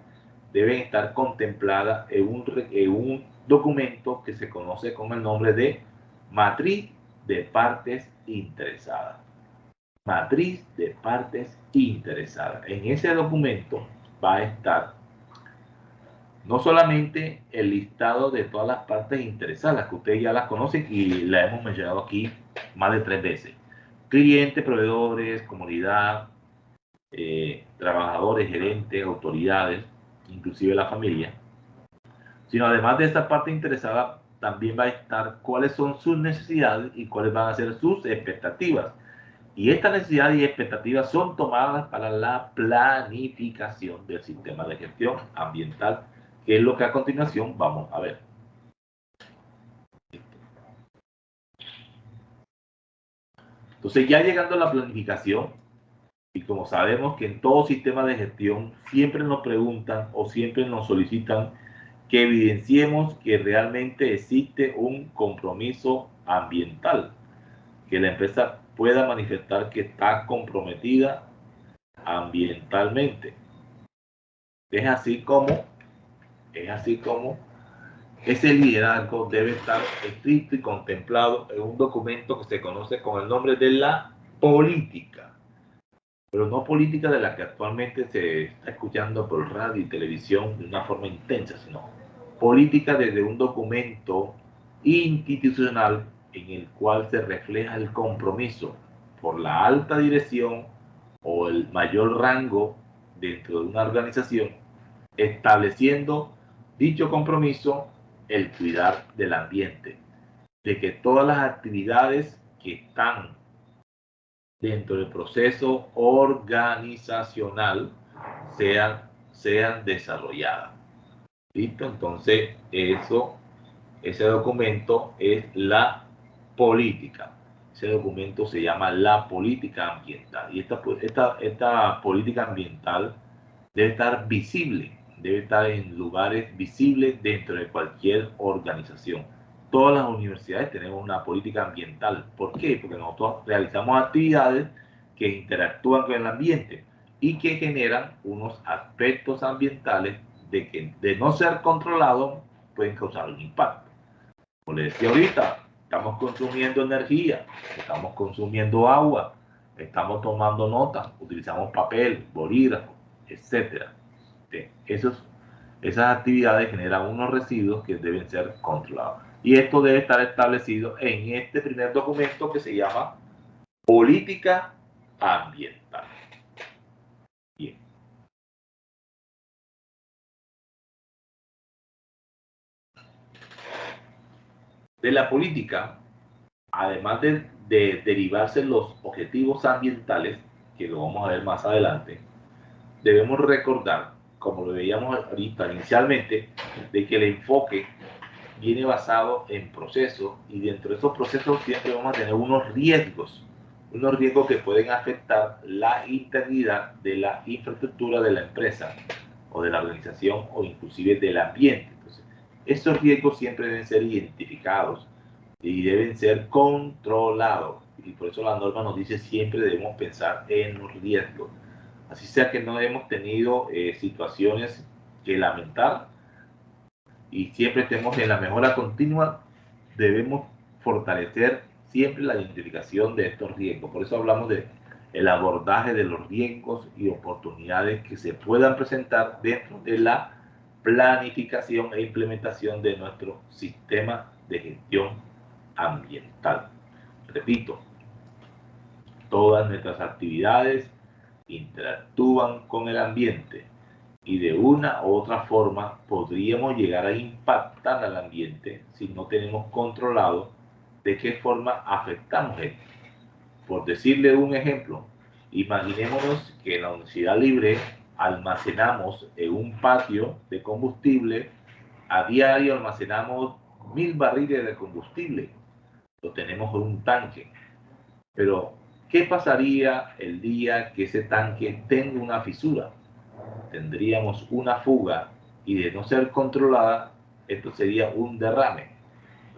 deben estar contempladas en un documento que se conoce con el nombre de matriz de partes interesadas. Matriz de partes interesadas. En ese documento va a estar no solamente el listado de todas las partes interesadas, que ustedes ya las conocen y la hemos mencionado aquí más de 3 veces. Clientes, proveedores, comunidad, trabajadores, gerentes, autoridades, inclusive la familia. Sino además de esta parte interesada, también va a estar cuáles son sus necesidades y cuáles van a ser sus expectativas. Y estas necesidades y expectativas son tomadas para la planificación del sistema de gestión ambiental, que es lo que a continuación vamos a ver. Entonces, ya llegando a la planificación, y como sabemos que en todo sistema de gestión siempre nos preguntan o siempre nos solicitan que evidenciemos que realmente existe un compromiso ambiental, que la empresa pueda manifestar que está comprometida ambientalmente. Es así como ese liderazgo debe estar escrito y contemplado en un documento que se conoce con el nombre de la política, pero no política de la que actualmente se está escuchando por radio y televisión de una forma intensa, sino política desde un documento institucional en el cual se refleja el compromiso por la alta dirección o el mayor rango dentro de una organización, estableciendo dicho compromiso, el cuidar del ambiente, de que todas las actividades que están dentro del proceso organizacional sean desarrolladas. ¿Listo? Entonces, ese documento es la política. Ese documento se llama la política ambiental. Y esta política ambiental debe estar visible, debe estar en lugares visibles dentro de cualquier organización. Todas las universidades tenemos una política ambiental. ¿Por qué? Porque nosotros realizamos actividades que interactúan con el ambiente y que generan unos aspectos ambientales de que de no ser controlados pueden causar un impacto. Como les decía ahorita, estamos consumiendo energía, estamos consumiendo agua, estamos tomando nota, utilizamos papel, bolígrafo, etcétera. Esas actividades generan unos residuos que deben ser controlados. Y esto debe estar establecido en este primer documento que se llama Política Ambiental. Bien. De la política, además de derivarse los objetivos ambientales, que lo vamos a ver más adelante, debemos recordar, como lo veíamos ahorita inicialmente, de que el enfoque viene basado en procesos, y dentro de esos procesos siempre vamos a tener unos riesgos que pueden afectar la integridad de la infraestructura de la empresa o de la organización o inclusive del ambiente. Entonces, estos riesgos siempre deben ser identificados y deben ser controlados, y por eso la norma nos dice siempre debemos pensar en los riesgos, así sea que no hemos tenido situaciones que lamentar y siempre estemos en la mejora continua, debemos fortalecer siempre la identificación de estos riesgos. Por eso hablamos de el abordaje de los riesgos y oportunidades que se puedan presentar dentro de la planificación e implementación de nuestro sistema de gestión ambiental. Repito, todas nuestras actividades interactúan con el ambiente y de una u otra forma podríamos llegar a impactar al ambiente si no tenemos controlado de qué forma afectamos esto. Por decirle un ejemplo, imaginémonos que en la Universidad Libre almacenamos en un patio de combustible, a diario almacenamos 1000 barriles de combustible, lo tenemos en un tanque, pero ¿qué pasaría el día que ese tanque tenga una fisura? Tendríamos una fuga y de no ser controlada, esto sería un derrame.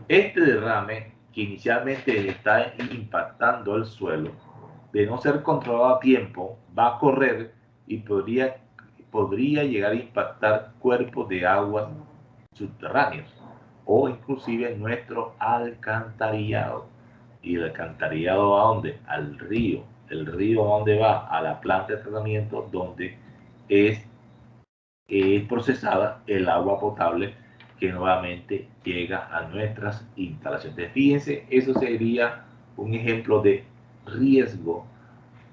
Este derrame, que inicialmente está impactando el suelo, de no ser controlado a tiempo, va a correr y podría llegar a impactar cuerpos de aguas subterráneos o inclusive nuestro alcantarillado. ¿Y el alcantarillado a dónde? Al río. ¿El río a dónde va? A la planta de tratamiento donde es procesada el agua potable que nuevamente llega a nuestras instalaciones. Fíjense, eso sería un ejemplo de riesgo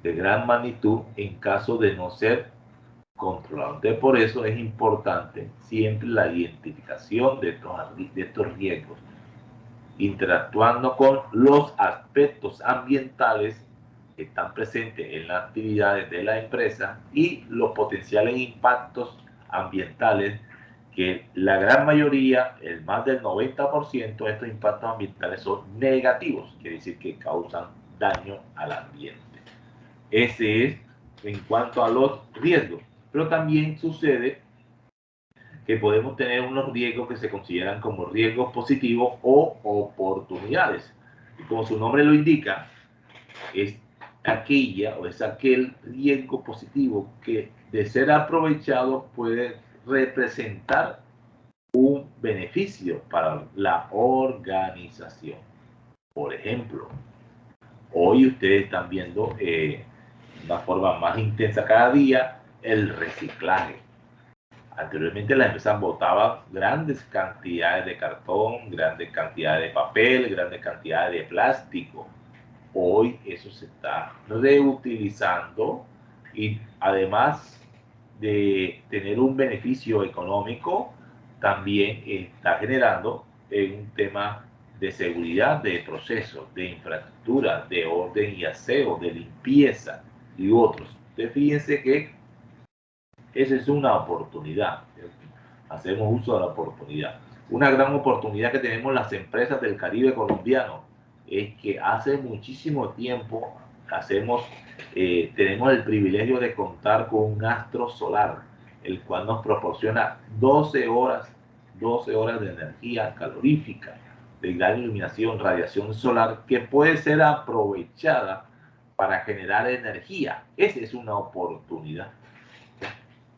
de gran magnitud en caso de no ser controlado. Entonces, por eso es importante siempre la identificación de estos riesgos, interactuando con los aspectos ambientales que están presentes en las actividades de la empresa y los potenciales impactos ambientales, que la gran mayoría, el más del 90% de estos impactos ambientales son negativos, quiere decir que causan daño al ambiente. Ese es en cuanto a los riesgos, pero también sucede que podemos tener unos riesgos que se consideran como riesgos positivos o oportunidades. Y como su nombre lo indica, es aquel riesgo positivo que de ser aprovechado puede representar un beneficio para la organización. Por ejemplo, hoy ustedes están viendo de una forma más intensa cada día el reciclaje. Anteriormente las empresas botaban grandes cantidades de cartón, grandes cantidades de papel, grandes cantidades de plástico. Hoy eso se está reutilizando y además de tener un beneficio económico, también está generando un tema de seguridad de procesos, de infraestructura, de orden y aseo, de limpieza y otros. Entonces, fíjense que esa es una oportunidad. Hacemos uso de la oportunidad. Una gran oportunidad que tenemos las empresas del Caribe colombiano es que hace muchísimo tiempo tenemos el privilegio de contar con un astro solar, el cual nos proporciona 12 horas de energía calorífica, de gran iluminación, radiación solar, que puede ser aprovechada para generar energía. Esa es una oportunidad.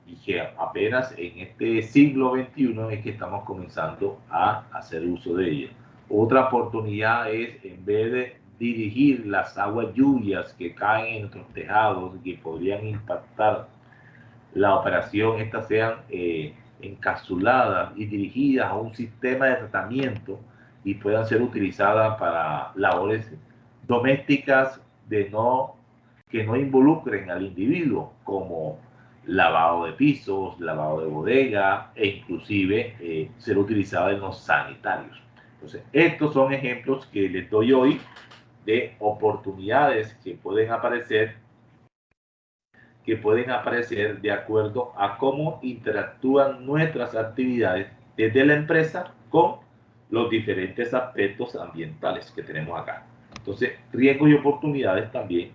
Y que apenas en este siglo XXI es que estamos comenzando a hacer uso de ella. Otra oportunidad es, en vez dirigir las aguas lluvias que caen en nuestros tejados y que podrían impactar la operación, estas sean encapsuladas y dirigidas a un sistema de tratamiento y puedan ser utilizadas para labores domésticas que no involucren al individuo, como lavado de pisos, lavado de bodega e inclusive ser utilizada en los sanitarios. Entonces, estos son ejemplos que les doy hoy de oportunidades que pueden aparecer de acuerdo a cómo interactúan nuestras actividades desde la empresa con los diferentes aspectos ambientales que tenemos acá. Entonces, riesgos y oportunidades también,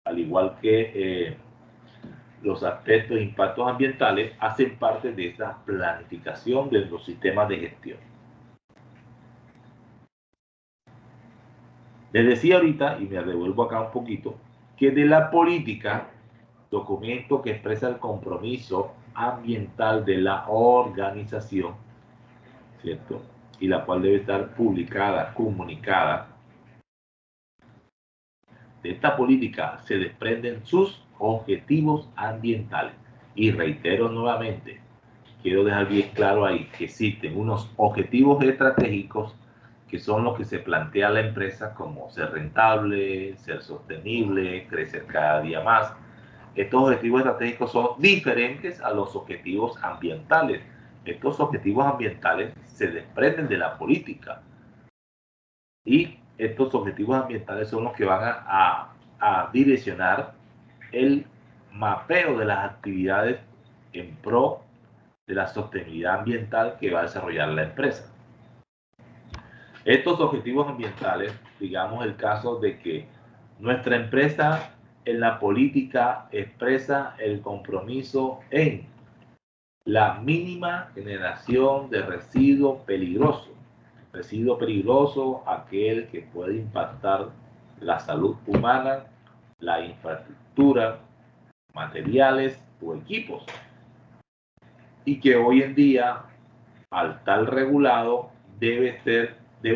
al igual que los aspectos de impactos ambientales, hacen parte de esta planificación de los sistemas de gestión. Les decía ahorita, y me devuelvo acá un poquito, que de la política, documento que expresa el compromiso ambiental de la organización, ¿cierto? Y la cual debe estar publicada, comunicada. De esta política se desprenden sus objetivos ambientales. Y reitero nuevamente, quiero dejar bien claro ahí que existen unos objetivos estratégicos que son los que se plantea la empresa como ser rentable, ser sostenible, crecer cada día más. Estos objetivos estratégicos son diferentes a los objetivos ambientales. Estos objetivos ambientales se desprenden de la política. Y estos objetivos ambientales son los que van a direccionar el mapeo de las actividades en pro de la sostenibilidad ambiental que va a desarrollar la empresa. Estos objetivos ambientales, digamos el caso de que nuestra empresa en la política expresa el compromiso en la mínima generación de residuo peligroso. Residuo peligroso, aquel que puede impactar la salud humana, la infraestructura, materiales o equipos. Y que hoy en día, al tal regulado, debe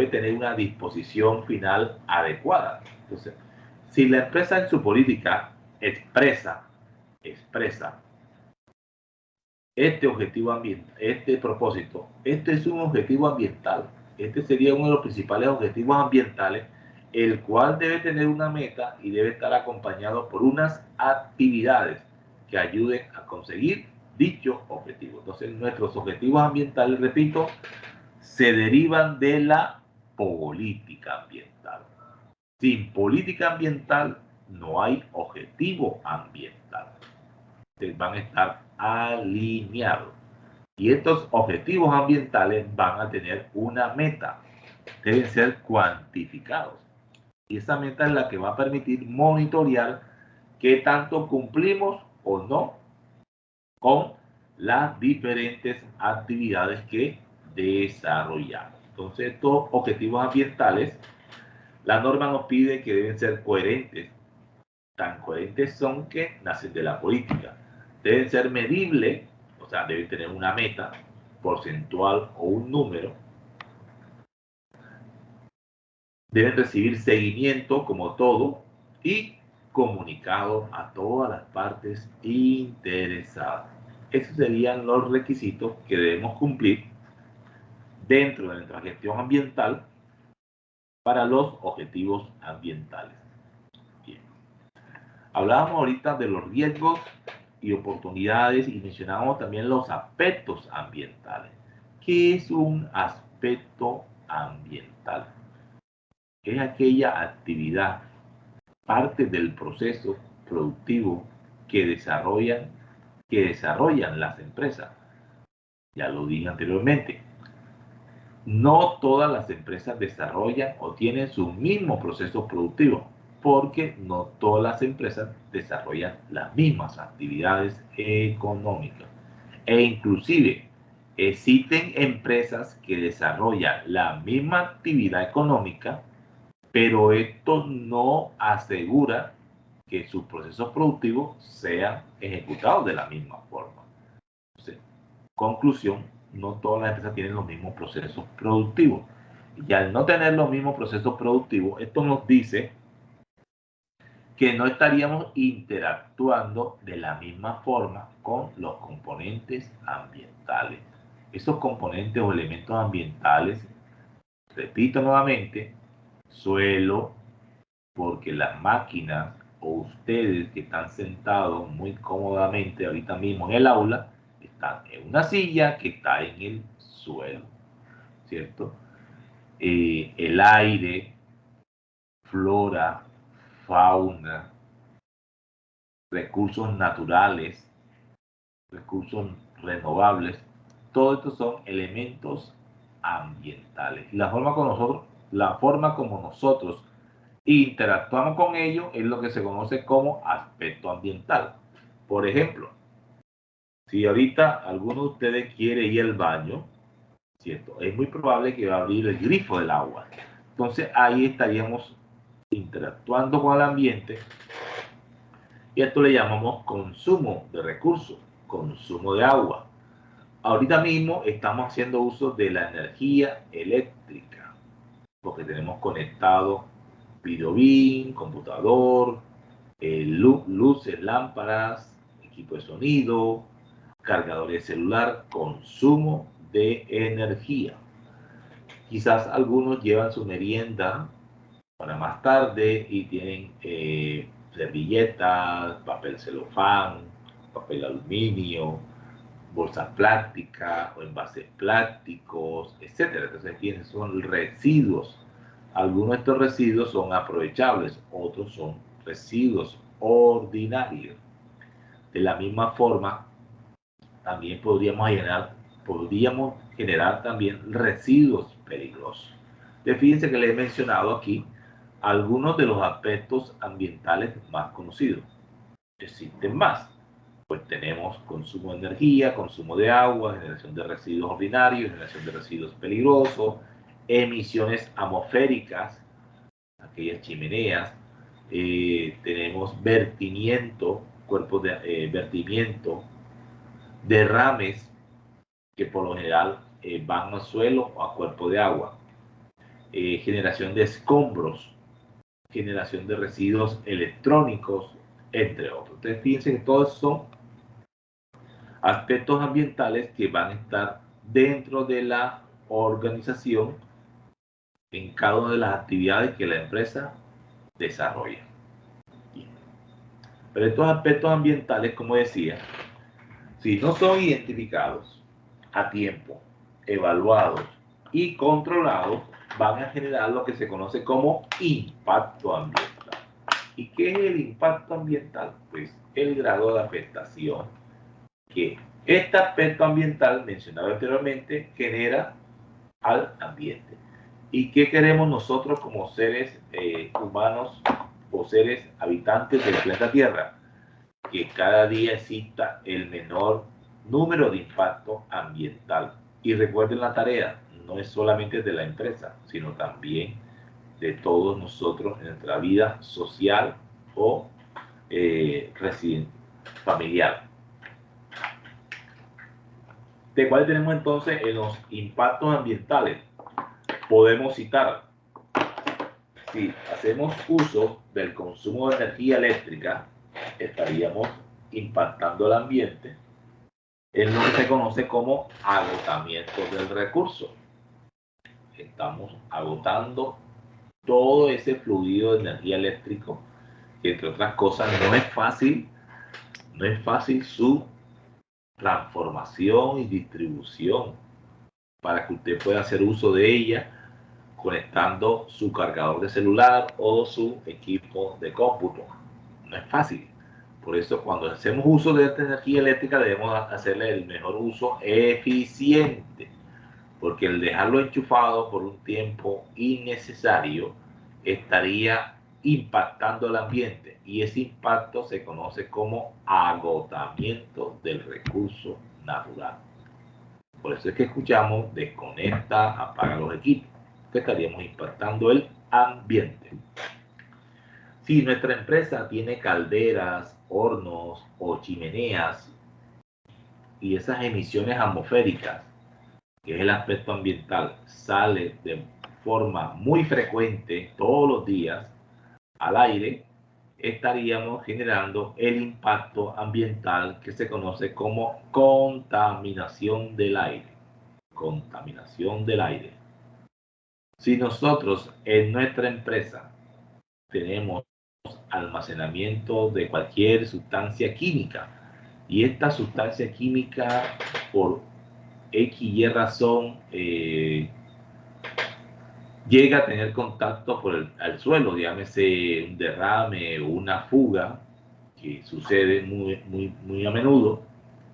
tener una disposición final adecuada. Entonces, si la empresa en su política expresa este objetivo ambiental, este propósito, este es un objetivo ambiental, este sería uno de los principales objetivos ambientales, el cual debe tener una meta y debe estar acompañado por unas actividades que ayuden a conseguir dicho objetivo. Entonces, nuestros objetivos ambientales, repito, se derivan de la política ambiental. Sin política ambiental no hay objetivo ambiental. Van a estar alineados. Y estos objetivos ambientales van a tener una meta. Deben ser cuantificados. Y esa meta es la que va a permitir monitorear qué tanto cumplimos o no con las diferentes actividades que desarrollamos. Entonces, estos objetivos ambientales, la norma nos pide que deben ser coherentes. Tan coherentes son que nacen de la política. Deben ser medibles, o sea, deben tener una meta porcentual o un número. Deben recibir seguimiento como todo y comunicado a todas las partes interesadas. Esos serían los requisitos que debemos cumplir dentro de nuestra gestión ambiental para los objetivos ambientales. Bien. Hablábamos ahorita de los riesgos y oportunidades y mencionábamos también los aspectos ambientales. ¿Qué es un aspecto ambiental? Es aquella actividad, parte del proceso productivo que desarrollan las empresas. Ya lo dije anteriormente. No todas las empresas desarrollan o tienen su mismo proceso productivo, porque no todas las empresas desarrollan las mismas actividades económicas. E inclusive existen empresas que desarrollan la misma actividad económica, pero esto no asegura que sus procesos productivos sean ejecutados de la misma forma. Entonces, conclusión, no todas las empresas tienen los mismos procesos productivos. Y al no tener los mismos procesos productivos, esto nos dice que no estaríamos interactuando de la misma forma con los componentes ambientales. Esos componentes o elementos ambientales, repito nuevamente, suelo, porque las máquinas o ustedes que están sentados muy cómodamente ahorita mismo en el aula, están en una silla que está en el suelo, ¿cierto? El aire, flora, fauna, recursos naturales, recursos renovables, todos estos son elementos ambientales. Y la forma como nosotros interactuamos con ellos es lo que se conoce como aspecto ambiental. Por ejemplo, si ahorita alguno de ustedes quiere ir al baño, ¿cierto? Es muy probable que va a abrir el grifo del agua. Entonces ahí estaríamos interactuando con el ambiente y esto le llamamos consumo de recursos, consumo de agua. Ahorita mismo estamos haciendo uso de la energía eléctrica porque tenemos conectado videobin, computador, luces, lámparas, equipo de sonido, cargador de celular, consumo de energía. Quizás algunos llevan su merienda para más tarde y tienen servilletas, papel celofán, papel aluminio, bolsas plásticas o envases plásticos, etcétera. Entonces son residuos. Algunos de estos residuos son aprovechables, otros son residuos ordinarios. De la misma forma, también podríamos generar también residuos peligrosos. Fíjense que les he mencionado aquí algunos de los aspectos ambientales más conocidos. Existen más. Pues tenemos consumo de energía, consumo de agua, generación de residuos ordinarios, generación de residuos peligrosos, emisiones atmosféricas, aquellas chimeneas, tenemos vertimiento, cuerpos de vertimiento, derrames que por lo general van al suelo o a cuerpo de agua, generación de escombros, generación de residuos electrónicos, entre otros. Entonces fíjense que todos son aspectos ambientales que van a estar dentro de la organización en cada una de las actividades que la empresa desarrolla. Pero estos aspectos ambientales, como decía, si no son identificados a tiempo, evaluados y controlados, van a generar lo que se conoce como impacto ambiental. ¿Y qué es el impacto ambiental? Pues el grado de afectación que este aspecto ambiental mencionado anteriormente genera al ambiente. ¿Y qué queremos nosotros como seres humanos o seres habitantes del planeta Tierra? Que cada día exista el menor número de impacto ambiental. Y recuerden la tarea, no es solamente de la empresa, sino también de todos nosotros en nuestra vida social o familiar. ¿De cuáles tenemos entonces en los impactos ambientales? Podemos citar, si hacemos uso del consumo de energía eléctrica, estaríamos impactando el ambiente en lo que se conoce como agotamiento del recurso. Estamos agotando todo ese fluido de energía eléctrica, que entre otras cosas no es fácil su transformación y distribución para que usted pueda hacer uso de ella conectando su cargador de celular o su equipo de cómputo. No es fácil. Por eso cuando hacemos uso de esta energía eléctrica debemos hacerle el mejor uso eficiente, porque el dejarlo enchufado por un tiempo innecesario estaría impactando el ambiente y ese impacto se conoce como agotamiento del recurso natural. Por eso es que escuchamos desconecta, apaga los equipos, que estaríamos impactando el ambiente. Si nuestra empresa tiene calderas, hornos o chimeneas y esas emisiones atmosféricas, que es el aspecto ambiental, sale de forma muy frecuente todos los días al aire, estaríamos generando el impacto ambiental que se conoce como contaminación del aire. Contaminación del aire. Si nosotros en nuestra empresa tenemos almacenamiento de cualquier sustancia química y esta sustancia química por X y razón llega a tener contacto al suelo, llámese un derrame o una fuga, que sucede muy a menudo,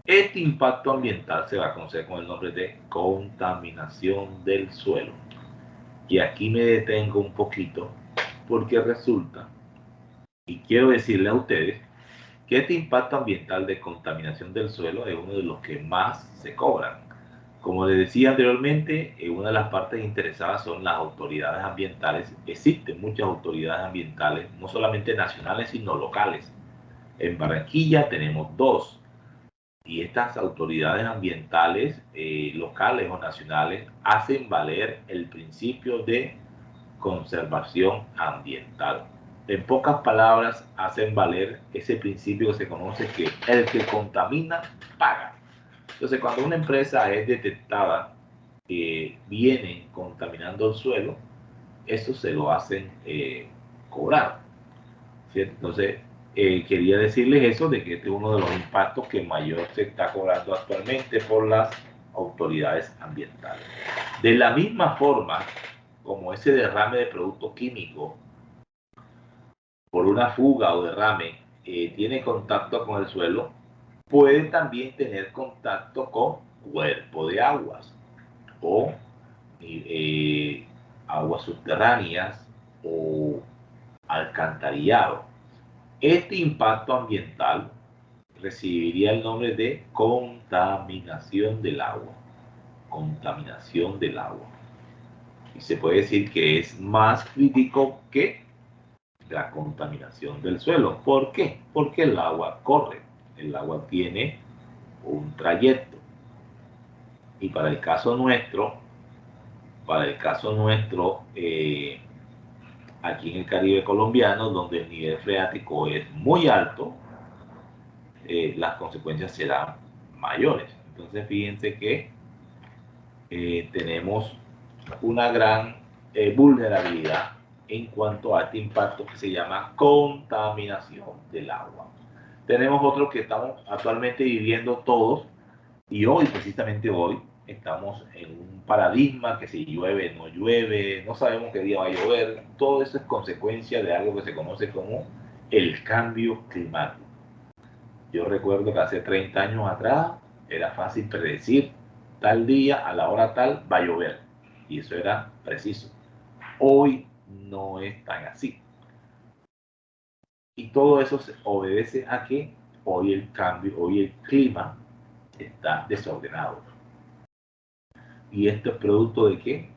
este impacto ambiental se va a conocer con el nombre de contaminación del suelo. Y aquí me detengo un poquito porque resulta, y quiero decirle a ustedes, que este impacto ambiental de contaminación del suelo es uno de los que más se cobran. Como les decía anteriormente, una de las partes interesadas son las autoridades ambientales. Existen muchas autoridades ambientales, no solamente nacionales, sino locales. En Barranquilla tenemos 2. Y estas autoridades ambientales, locales o nacionales, hacen valer el principio de conservación ambiental. En pocas palabras, hacen valer ese principio que se conoce que el que contamina, paga. Entonces, cuando una empresa es detectada que viene contaminando el suelo, eso se lo hacen cobrar, ¿cierto? Entonces, quería decirles eso, de que este es uno de los impactos que mayor se está cobrando actualmente por las autoridades ambientales. De la misma forma, como ese derrame de producto químico por una fuga o derrame tiene contacto con el suelo, puede también tener contacto con cuerpo de aguas o aguas subterráneas o alcantarillado. Este impacto ambiental recibiría el nombre de contaminación del agua. Contaminación del agua. Y se puede decir que es más crítico que la contaminación del suelo. ¿Por qué? Porque el agua corre. El agua tiene un trayecto. Y para el caso nuestro, aquí en el Caribe colombiano, donde el nivel freático es muy alto, las consecuencias serán mayores. Entonces, fíjense que tenemos una gran vulnerabilidad en cuanto a este impacto que se llama contaminación del agua. Tenemos otro que estamos actualmente viviendo todos, y hoy, precisamente hoy, estamos en un paradigma que si llueve, no llueve, no sabemos qué día va a llover. Todo eso es consecuencia de algo que se conoce como el cambio climático. Yo recuerdo que hace 30 años atrás era fácil predecir tal día, a la hora tal, va a llover. Y eso era preciso. Hoy no es tan así. Y todo eso se obedece a que hoy el clima está desordenado. ¿Y esto es producto de qué?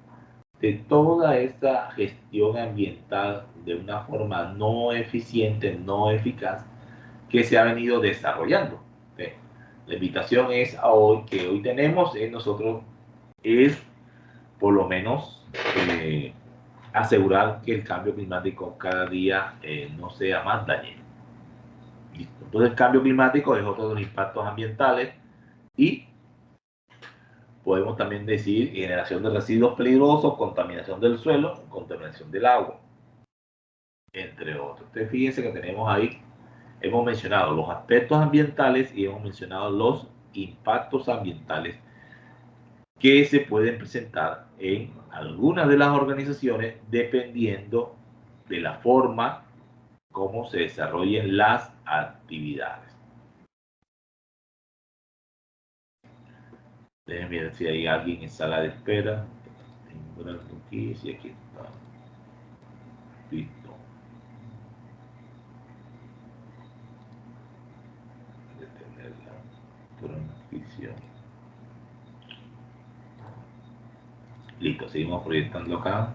De toda esta gestión ambiental de una forma no eficiente, no eficaz, que se ha venido desarrollando. La invitación es a hoy, que hoy tenemos en nosotros, es por lo menos asegurar que el cambio climático cada día no sea más dañino. Entonces, el cambio climático es otro de los impactos ambientales y podemos también decir generación de residuos peligrosos, contaminación del suelo, contaminación del agua, entre otros. Entonces, fíjense que tenemos ahí, hemos mencionado los aspectos ambientales y hemos mencionado los impactos ambientales que se pueden presentar en algunas de las organizaciones dependiendo de la forma como se desarrollen las actividades. Déjenme ver si hay alguien en sala de espera. Tengo aquí, sí, aquí está. Listo. Detener la transmisión. Listo, seguimos proyectando acá.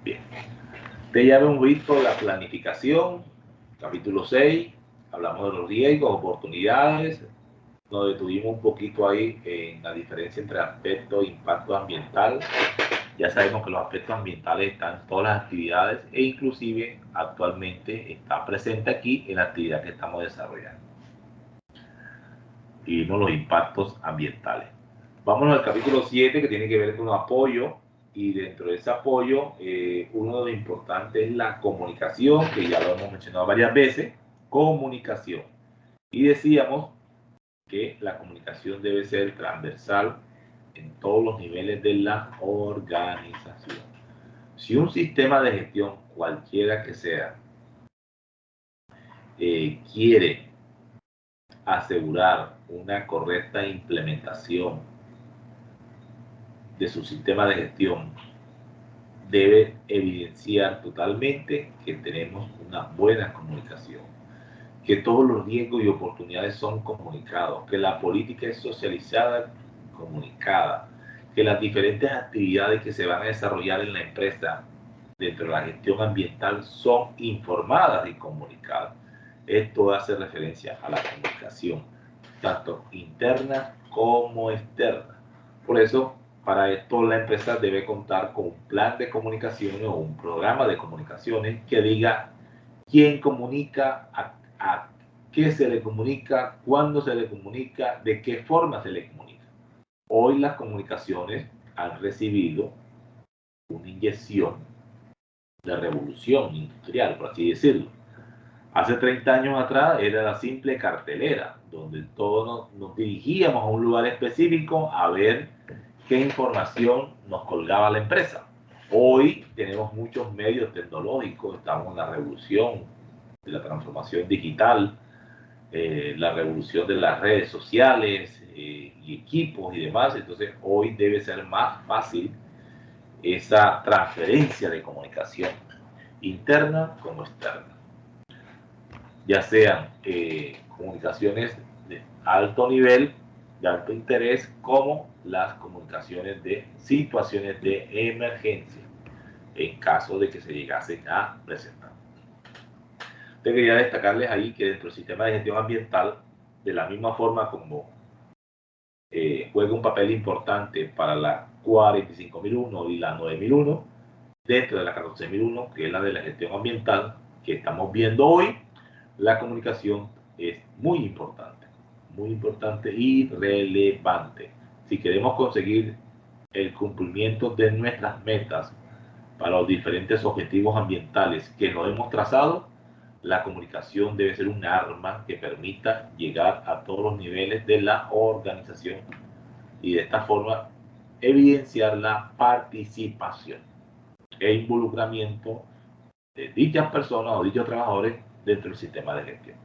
Bien. Ustedes ya hemos visto la planificación, capítulo 6. Hablamos de los riesgos, oportunidades, nos detuvimos un poquito ahí en la diferencia entre aspecto e impacto ambiental. Ya sabemos que los aspectos ambientales están en todas las actividades e inclusive actualmente está presente aquí en la actividad que estamos desarrollando. Y vimos los impactos ambientales. Vámonos al capítulo 7 que tiene que ver con apoyo, y dentro de ese apoyo uno de los importantes es la comunicación, que ya lo hemos mencionado varias veces, comunicación. Y decíamos que la comunicación debe ser transversal en todos los niveles de la organización. Si un sistema de gestión, cualquiera que sea, quiere asegurar una correcta implementación de su sistema de gestión, debe evidenciar totalmente que tenemos una buena comunicación, que todos los riesgos y oportunidades son comunicados, que la política es socializada, comunicada, que las diferentes actividades que se van a desarrollar en la empresa dentro de la gestión ambiental son informadas y comunicadas. Esto hace referencia a la comunicación, tanto interna como externa. Por eso, para esto la empresa debe contar con un plan de comunicaciones o un programa de comunicaciones que diga quién comunica, a qué se le comunica, cuándo se le comunica, de qué forma se le comunica. Hoy las comunicaciones han recibido una inyección de revolución industrial, por así decirlo. Hace 30 años atrás era la simple cartelera, donde todos nos dirigíamos a un lugar específico a ver qué información nos colgaba la empresa. Hoy tenemos muchos medios tecnológicos, estamos en la revolución de la transformación digital, la revolución de las redes sociales y equipos y demás. Entonces hoy debe ser más fácil esa transferencia de comunicación interna como externa, ya sean comunicaciones de alto nivel, de alto interés, como las comunicaciones de situaciones de emergencia, en caso de que se llegasen a presentar. Te quería destacarles ahí que dentro del sistema de gestión ambiental, de la misma forma como juega un papel importante para la 45001 y la 9001, dentro de la 14001, que es la de la gestión ambiental que estamos viendo hoy, la comunicación es muy importante y relevante. Si queremos conseguir el cumplimiento de nuestras metas para los diferentes objetivos ambientales que nos hemos trazado, la comunicación debe ser un arma que permita llegar a todos los niveles de la organización y de esta forma evidenciar la participación e involucramiento de dichas personas o dichos trabajadores dentro del sistema de gestión.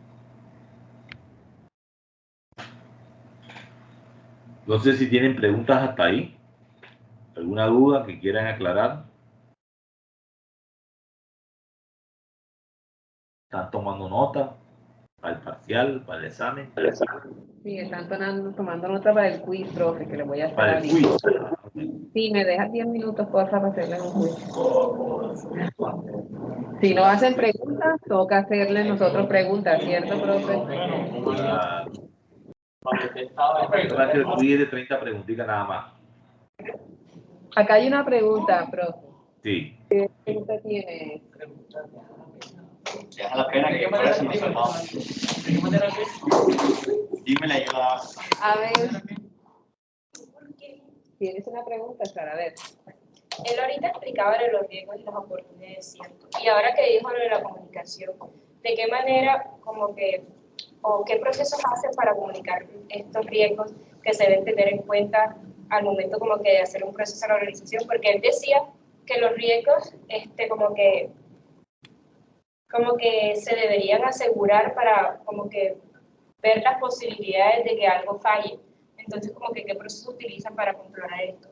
No sé si tienen preguntas hasta ahí, alguna duda que quieran aclarar. ¿Están tomando nota para el parcial, para el examen? Sí, están tomando nota para el quiz, profe, que le voy a hacer Para el ahorita. quiz. Sí, me dejas 10 minutos, porfa, para hacerle un quiz. Si no hacen preguntas, toca hacerle nosotros preguntas, ¿cierto, profe? Para que el quiz es de 30 preguntitas nada más. Acá hay una pregunta, profe. Sí. ¿Qué pregunta tiene? Deja la pena que por eso no se va. Dime la ayuda. A ver. ¿Tienes una pregunta, Sara? A ver. Él ahorita explicaba de los riesgos y las oportunidades, ¿cierto? Y ahora que dijo lo de la comunicación, ¿de qué manera, como que, o qué procesos hacen para comunicar estos riesgos que se deben tener en cuenta al momento como que de hacer un proceso en la organización? Porque él decía que los riesgos, como que se deberían asegurar para, como que, ver las posibilidades de que algo falle. Entonces, como que, ¿qué procesos utilizan para controlar esto?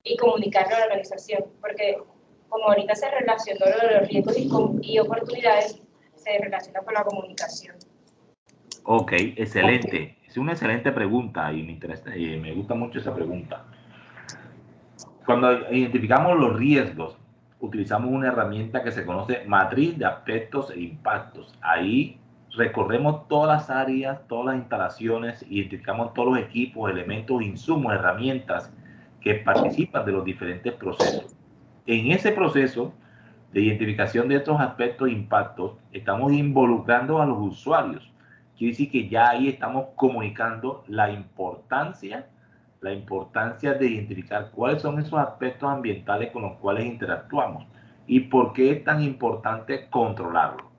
Y comunicarlo a la organización, porque como ahorita se relacionó lo de los riesgos y oportunidades, se relaciona con la comunicación. Ok, excelente. Es una excelente pregunta y me gusta mucho esa pregunta. Cuando identificamos los riesgos, utilizamos una herramienta que se conoce matriz de aspectos e impactos. Ahí recorremos todas las áreas, todas las instalaciones, identificamos todos los equipos, elementos, insumos, herramientas que participan de los diferentes procesos. En ese proceso de identificación de estos aspectos e impactos, estamos involucrando a los usuarios. Quiere decir que ya ahí estamos comunicando la importancia de identificar cuáles son esos aspectos ambientales con los cuales interactuamos y por qué es tan importante controlarlo.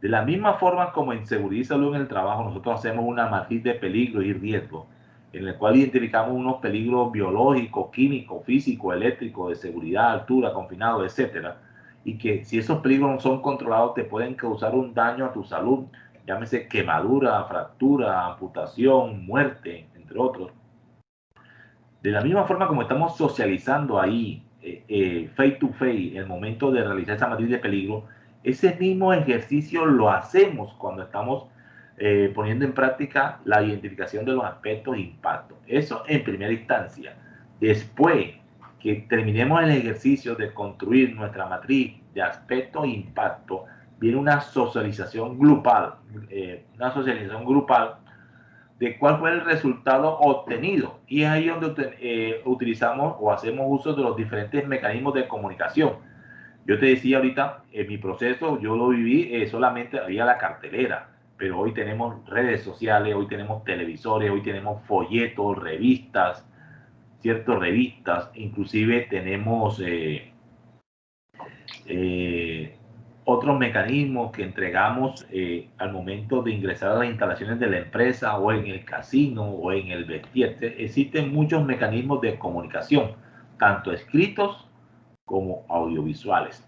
De la misma forma como en seguridad y salud en el trabajo, nosotros hacemos una matriz de peligros y riesgos, en el cual identificamos unos peligros biológicos, químicos, físicos, eléctricos, de seguridad, altura, confinado, etcétera, y que si esos peligros no son controlados te pueden causar un daño a tu salud, llámese quemadura, fractura, amputación, muerte, entre otros. De la misma forma como estamos socializando ahí, face to face, el momento de realizar esa matriz de peligro, ese mismo ejercicio lo hacemos cuando estamos poniendo en práctica la identificación de los aspectos e impactos. Eso en primera instancia. Después que terminemos el ejercicio de construir nuestra matriz de aspectos e impactos, viene una socialización grupal, de cuál fue el resultado obtenido. Y es ahí donde utilizamos o hacemos uso de los diferentes mecanismos de comunicación. Yo te decía ahorita, en mi proceso, yo lo viví, solamente había la cartelera, pero hoy tenemos redes sociales, hoy tenemos televisores, hoy tenemos folletos, revistas, ciertas revistas, inclusive tenemos otros mecanismos que entregamos al momento de ingresar a las instalaciones de la empresa o en el casino o en el vertiente. Existen muchos mecanismos de comunicación, tanto escritos como audiovisuales.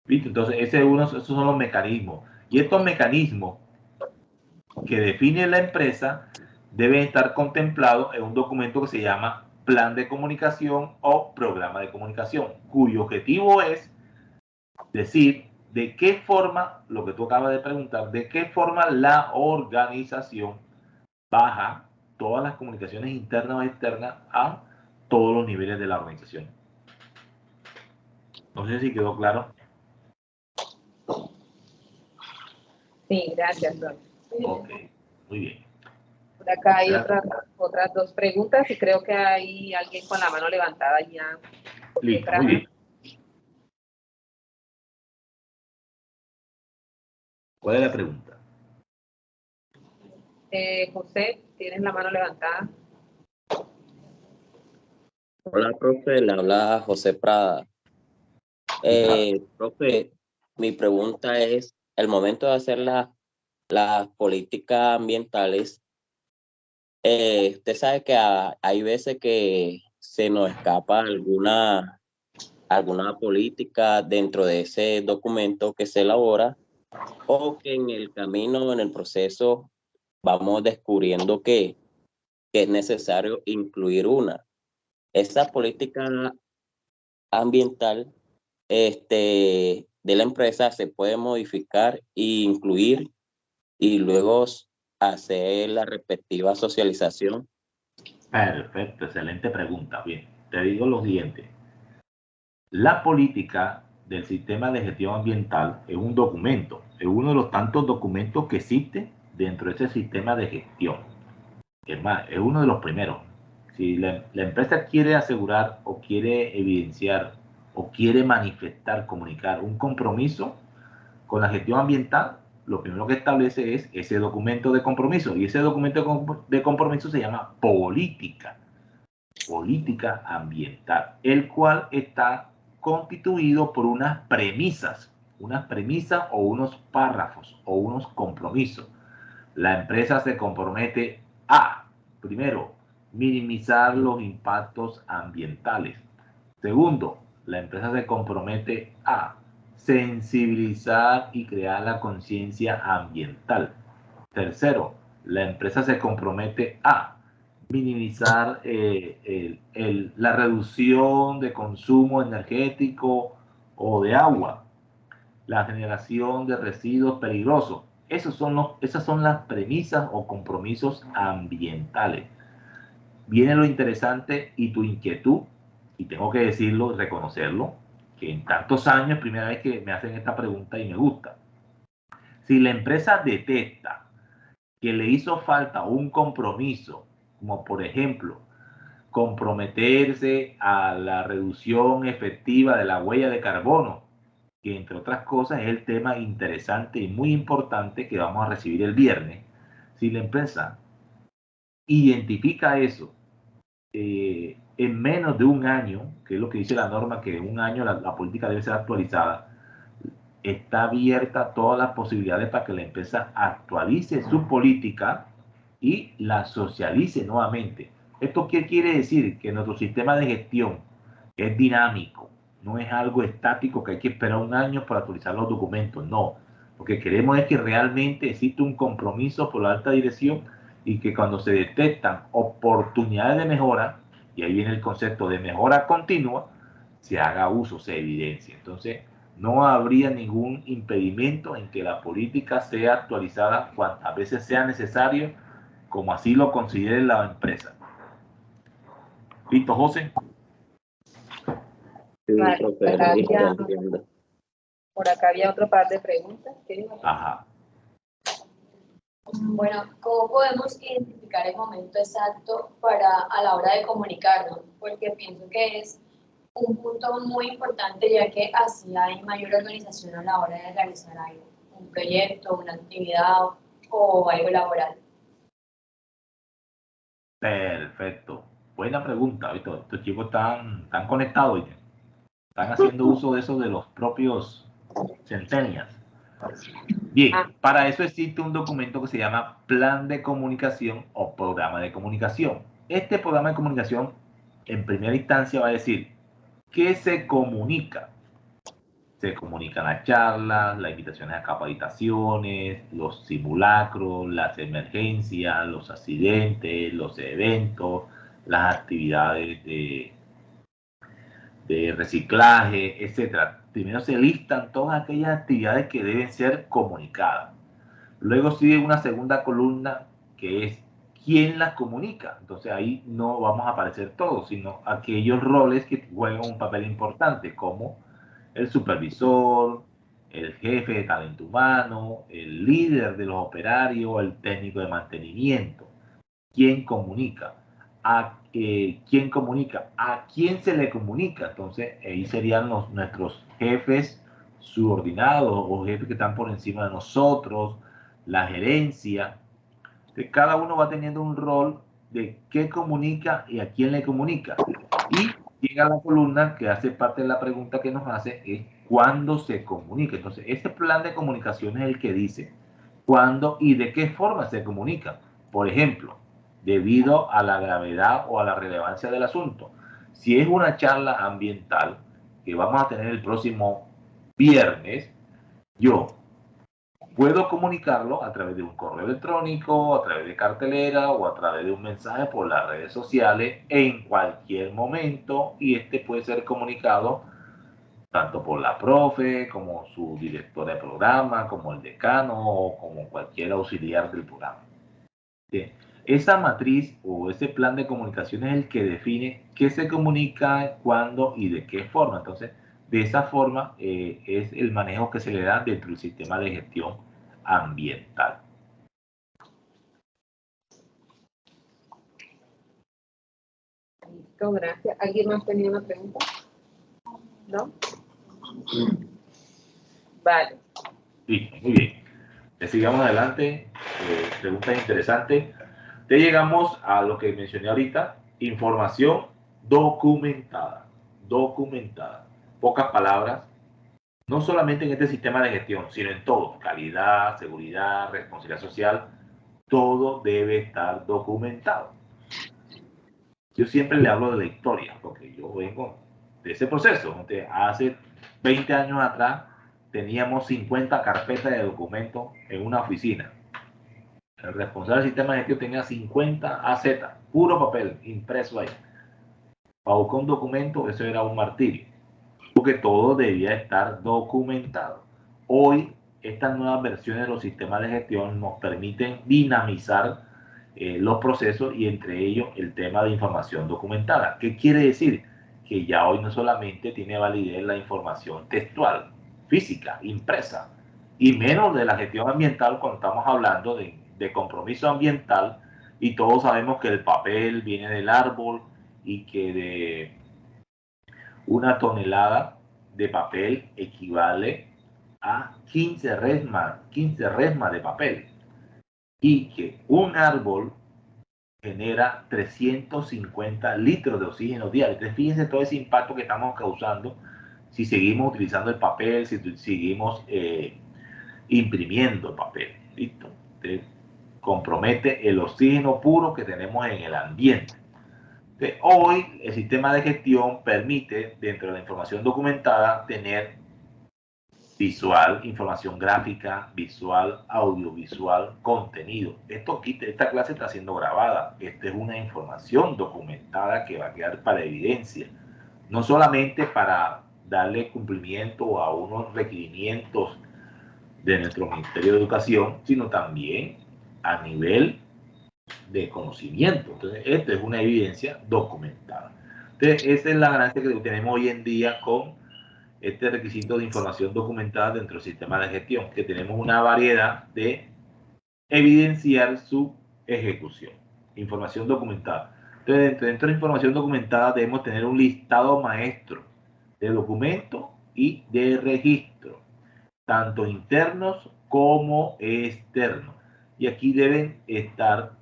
¿Viste? Entonces, esos son los mecanismos. Y estos mecanismos que define la empresa deben estar contemplados en un documento que se llama Plan de Comunicación o Programa de Comunicación, cuyo objetivo es decir de qué forma, lo que tú acabas de preguntar, de qué forma la organización baja todas las comunicaciones internas o externas a todos los niveles de la organización. No sé si quedó claro. Sí, gracias, Don. Ok, muy bien. Por acá hay otras dos preguntas y creo que hay alguien con la mano levantada ya. Listo, muy bien. ¿Cuál es la pregunta? José, tienes la mano levantada. Hola, profe, le habla José Prada. Profe, mi pregunta es, el momento de hacer las políticas ambientales, usted sabe que hay veces que se nos escapa alguna política dentro de ese documento que se elabora, o que en el camino, en el proceso, vamos descubriendo que es necesario incluir una. Esa política ambiental de la empresa se puede modificar e incluir y luego hacer la respectiva socialización. Perfecto, excelente pregunta. Bien, te digo lo siguiente. La política del sistema de gestión ambiental es un documento, es uno de los tantos documentos que existe dentro de ese sistema de gestión. Es más, es uno de los primeros. Si la empresa quiere asegurar o quiere evidenciar o quiere manifestar, comunicar un compromiso con la gestión ambiental, lo primero que establece es ese documento de compromiso. Y ese documento de compromiso se llama política ambiental, el cual está constituido por unas premisas o unos párrafos o unos compromisos. La empresa se compromete a, primero, minimizar los impactos ambientales. Segundo, la empresa se compromete a sensibilizar y crear la conciencia ambiental. Tercero, la empresa se compromete a minimizar la reducción de consumo energético o de agua, la generación de residuos peligrosos. Esas son las premisas o compromisos ambientales. Viene lo interesante y tu inquietud, y tengo que decirlo, reconocerlo, que en tantos años, primera vez que me hacen esta pregunta y me gusta. Si la empresa detecta que le hizo falta un compromiso, como por ejemplo, comprometerse a la reducción efectiva de la huella de carbono, que entre otras cosas es el tema interesante y muy importante que vamos a recibir el viernes. Si la empresa identifica eso en menos de un año, que es lo que dice la norma, que en un año la política debe ser actualizada, está abierta todas las posibilidades para que la empresa actualice su política y la socialice nuevamente. ¿Esto qué quiere decir? Que nuestro sistema de gestión es dinámico, no es algo estático que hay que esperar un año para actualizar los documentos, no. Lo que queremos es que realmente existe un compromiso por la alta dirección y que cuando se detectan oportunidades de mejora, y ahí viene el concepto de mejora continua, se haga uso, se evidencia. Entonces, no habría ningún impedimento en que la política sea actualizada cuantas veces sea necesario, como así lo considere la empresa. ¿Listo, José? Sí, Vale, profe, acá listo, había- entiendo. Por acá había otro par de preguntas. Ajá. Bueno, ¿cómo podemos identificar el momento exacto a la hora de comunicarnos? Porque pienso que es un punto muy importante, ya que así hay mayor organización a la hora de realizar algo, un proyecto, una actividad o algo laboral. Perfecto. Buena pregunta, ¿viste? Estos chicos están conectados, ¿viste? Están haciendo uso de eso de los propios centenias. Bien, para eso existe un documento que se llama Plan de Comunicación o Programa de Comunicación. Este programa de comunicación, en primera instancia, va a decir qué se comunica. Se comunican las charlas, las invitaciones a capacitaciones, los simulacros, las emergencias, los accidentes, los eventos, las actividades de reciclaje, etcétera. Primero se listan todas aquellas actividades que deben ser comunicadas. Luego sigue una segunda columna que es quién las comunica. Entonces ahí no vamos a aparecer todos, sino aquellos roles que juegan un papel importante, como el supervisor, el jefe de talento humano, el líder de los operarios, el técnico de mantenimiento. ¿Quién comunica? ¿Quién comunica? ¿A quién se le comunica? Entonces, ahí serían nuestros jefes subordinados o jefes que están por encima de nosotros, la gerencia. Entonces, cada uno va teniendo un rol de qué comunica y a quién le comunica. Y llega la columna que hace parte de la pregunta que nos hace, es cuándo se comunica. Entonces, ese plan de comunicación es el que dice cuándo y de qué forma se comunica. Por ejemplo, debido a la gravedad o a la relevancia del asunto. Si es una charla ambiental que vamos a tener el próximo viernes, yo puedo comunicarlo a través de un correo electrónico, a través de cartelera o a través de un mensaje por las redes sociales en cualquier momento, y este puede ser comunicado tanto por la profe como su director de programa, como el decano o como cualquier auxiliar del programa. Bien. Esa matriz o ese plan de comunicación es el que define qué se comunica, cuándo y de qué forma. Entonces, de esa forma es el manejo que se le da dentro del sistema de gestión ambiental. Listo, gracias. ¿Alguien más tenía una pregunta? ¿No? Vale. Sí, muy bien. Sigamos adelante. Preguntas interesantes. Ya llegamos a lo que mencioné ahorita, información documentada. Documentada. Pocas palabras, no solamente en este sistema de gestión, sino en todo, calidad, seguridad, responsabilidad social, todo debe estar documentado. Yo siempre le hablo de la historia, porque yo vengo de ese proceso. Hace 20 años atrás teníamos 50 carpetas de documentos en una oficina. El responsable del sistema de gestión tenía 50 AZ, puro papel, impreso ahí. Para buscar un documento, eso era un martirio, porque todo debía estar documentado. Hoy, estas nuevas versiones de los sistemas de gestión nos permiten dinamizar los procesos, y entre ellos el tema de información documentada. ¿Qué quiere decir? Que ya hoy no solamente tiene validez la información textual, física, impresa, y menos de la gestión ambiental cuando estamos hablando de compromiso ambiental, y todos sabemos que el papel viene del árbol y que de una tonelada de papel equivale a 15 resmas de papel, y que un árbol genera 350 litros de oxígeno diario. Entonces, fíjense todo ese impacto que estamos causando si seguimos utilizando el papel, si seguimos imprimiendo papel. ¿Listo? Entonces, compromete el oxígeno puro que tenemos en el ambiente. Entonces, hoy el sistema de gestión permite, dentro de la información documentada, tener visual, información gráfica, visual, audiovisual, contenido. Esta clase está siendo grabada. Esta es una información documentada que va a quedar para evidencia. No solamente para darle cumplimiento a unos requerimientos de nuestro Ministerio de Educación, sino también a nivel de conocimiento. Entonces, esta es una evidencia documentada. Entonces, esa es la ganancia que tenemos hoy en día con este requisito de información documentada dentro del sistema de gestión, que tenemos una variedad de evidenciar su ejecución. Información documentada. Entonces, dentro de información documentada debemos tener un listado maestro de documentos y de registro, tanto internos como externos. Y aquí deben estar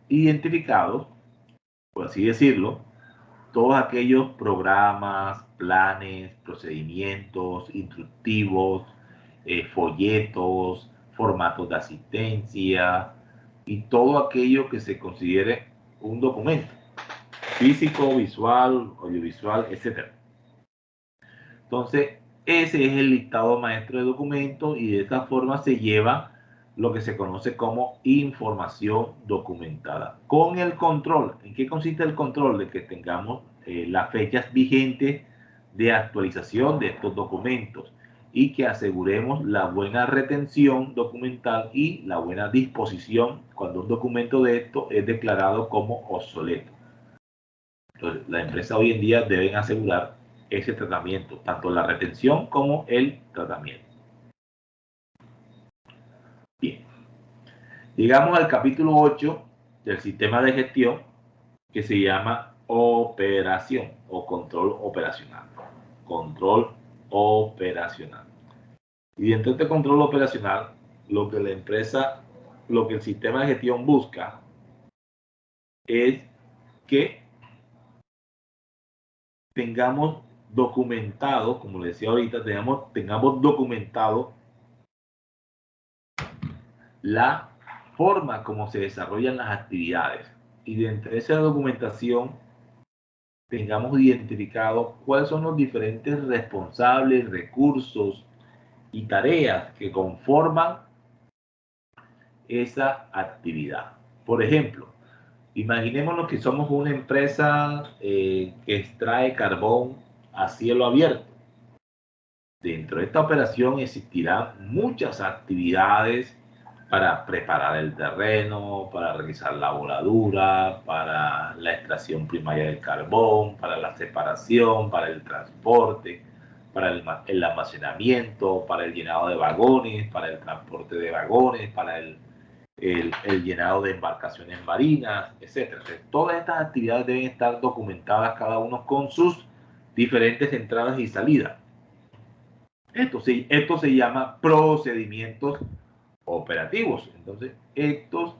identificados, por así decirlo, todos aquellos programas, planes, procedimientos, instructivos, folletos, formatos de asistencia y todo aquello que se considere un documento físico, visual, audiovisual, etc. Entonces, ese es el listado maestro de documentos, y de esta forma se lleva lo que se conoce como información documentada. Con el control, ¿en qué consiste el control? De que tengamos las fechas vigentes de actualización de estos documentos, y que aseguremos la buena retención documental y la buena disposición cuando un documento de esto es declarado como obsoleto. Entonces, las empresas hoy en día deben asegurar ese tratamiento, tanto la retención como el tratamiento. Bien, llegamos al capítulo 8 del sistema de gestión, que se llama operación o control operacional. Control operacional. Y dentro de este control operacional, lo que la empresa, lo que el sistema de gestión busca es que tengamos documentado, como les decía ahorita, tengamos documentado la forma como se desarrollan las actividades, y dentro de esa documentación tengamos identificado cuáles son los diferentes responsables, recursos y tareas que conforman esa actividad. Por ejemplo, imaginémonos que somos una empresa que extrae carbón a cielo abierto. Dentro de esta operación existirán muchas actividades para preparar el terreno, para realizar la voladura, para la extracción primaria del carbón, para la separación, para el transporte, para el almacenamiento, para el llenado de vagones, para el transporte de vagones, para el llenado de embarcaciones marinas, etc. Todas estas actividades deben estar documentadas, cada uno con sus diferentes entradas y salidas. Esto se llama procedimientos operativos. Entonces, estos,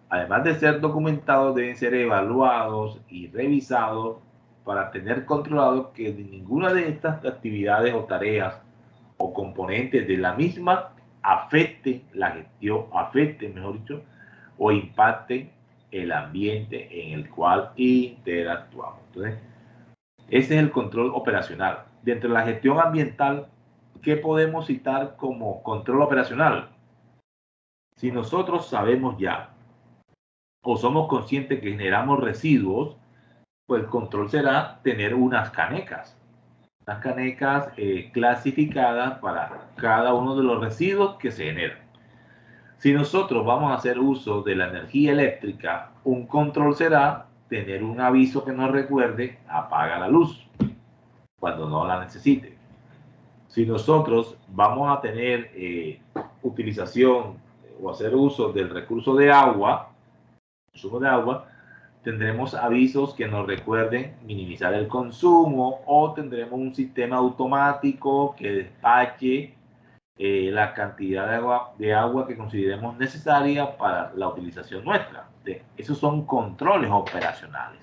además de ser documentados, deben ser evaluados y revisados para tener controlado que ninguna de estas actividades o tareas o componentes de la misma afecten la gestión, mejor dicho, o impacten el ambiente en el cual interactuamos. Entonces, ese es el control operacional. Dentro de la gestión ambiental, ¿qué podemos citar como control operacional? Si nosotros sabemos ya o somos conscientes que generamos residuos, pues el control será tener unas canecas clasificadas para cada uno de los residuos que se generan. Si nosotros vamos a hacer uso de la energía eléctrica, un control será tener un aviso que nos recuerde: apaga la luz cuando no la necesite. si nosotros vamos a tener utilización o hacer uso del recurso de agua, consumo de agua, tendremos avisos que nos recuerden minimizar el consumo, o tendremos un sistema automático que despache la cantidad de agua que consideremos necesaria para la utilización nuestra. Esos son controles operacionales.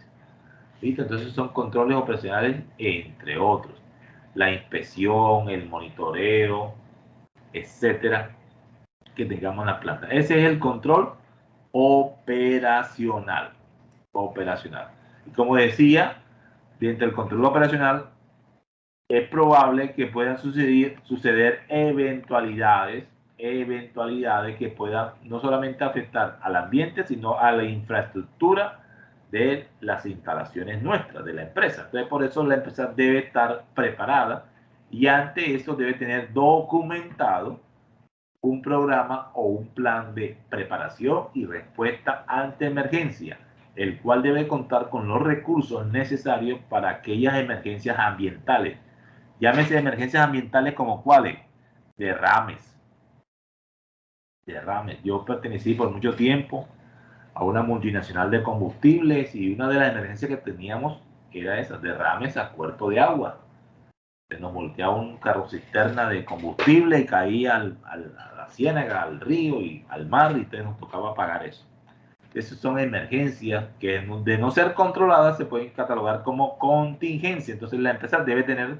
¿Listo? Entonces son controles operacionales entre otros. La inspección, el monitoreo, etcétera, que tengamos en la planta. Ese es el control operacional. Y como decía, dentro del control operacional es probable que puedan suceder eventualidades que puedan no solamente afectar al ambiente, sino a la infraestructura de las instalaciones nuestras, de la empresa. Entonces, por eso la empresa debe estar preparada, y ante eso debe tener documentado un programa o un plan de preparación y respuesta ante emergencia, el cual debe contar con los recursos necesarios para aquellas emergencias ambientales. Llámese emergencias ambientales como cuáles: derrames. Yo pertenecí por mucho tiempo a una multinacional de combustibles, y una de las emergencias que teníamos era esa: derrames a cuerpo de agua. Se nos volteaba un carro cisterna de combustible y caía a la ciénaga, al río y al mar, y entonces nos tocaba pagar eso. Esas son emergencias que, de no ser controladas, se pueden catalogar como contingencia. Entonces la empresa debe tener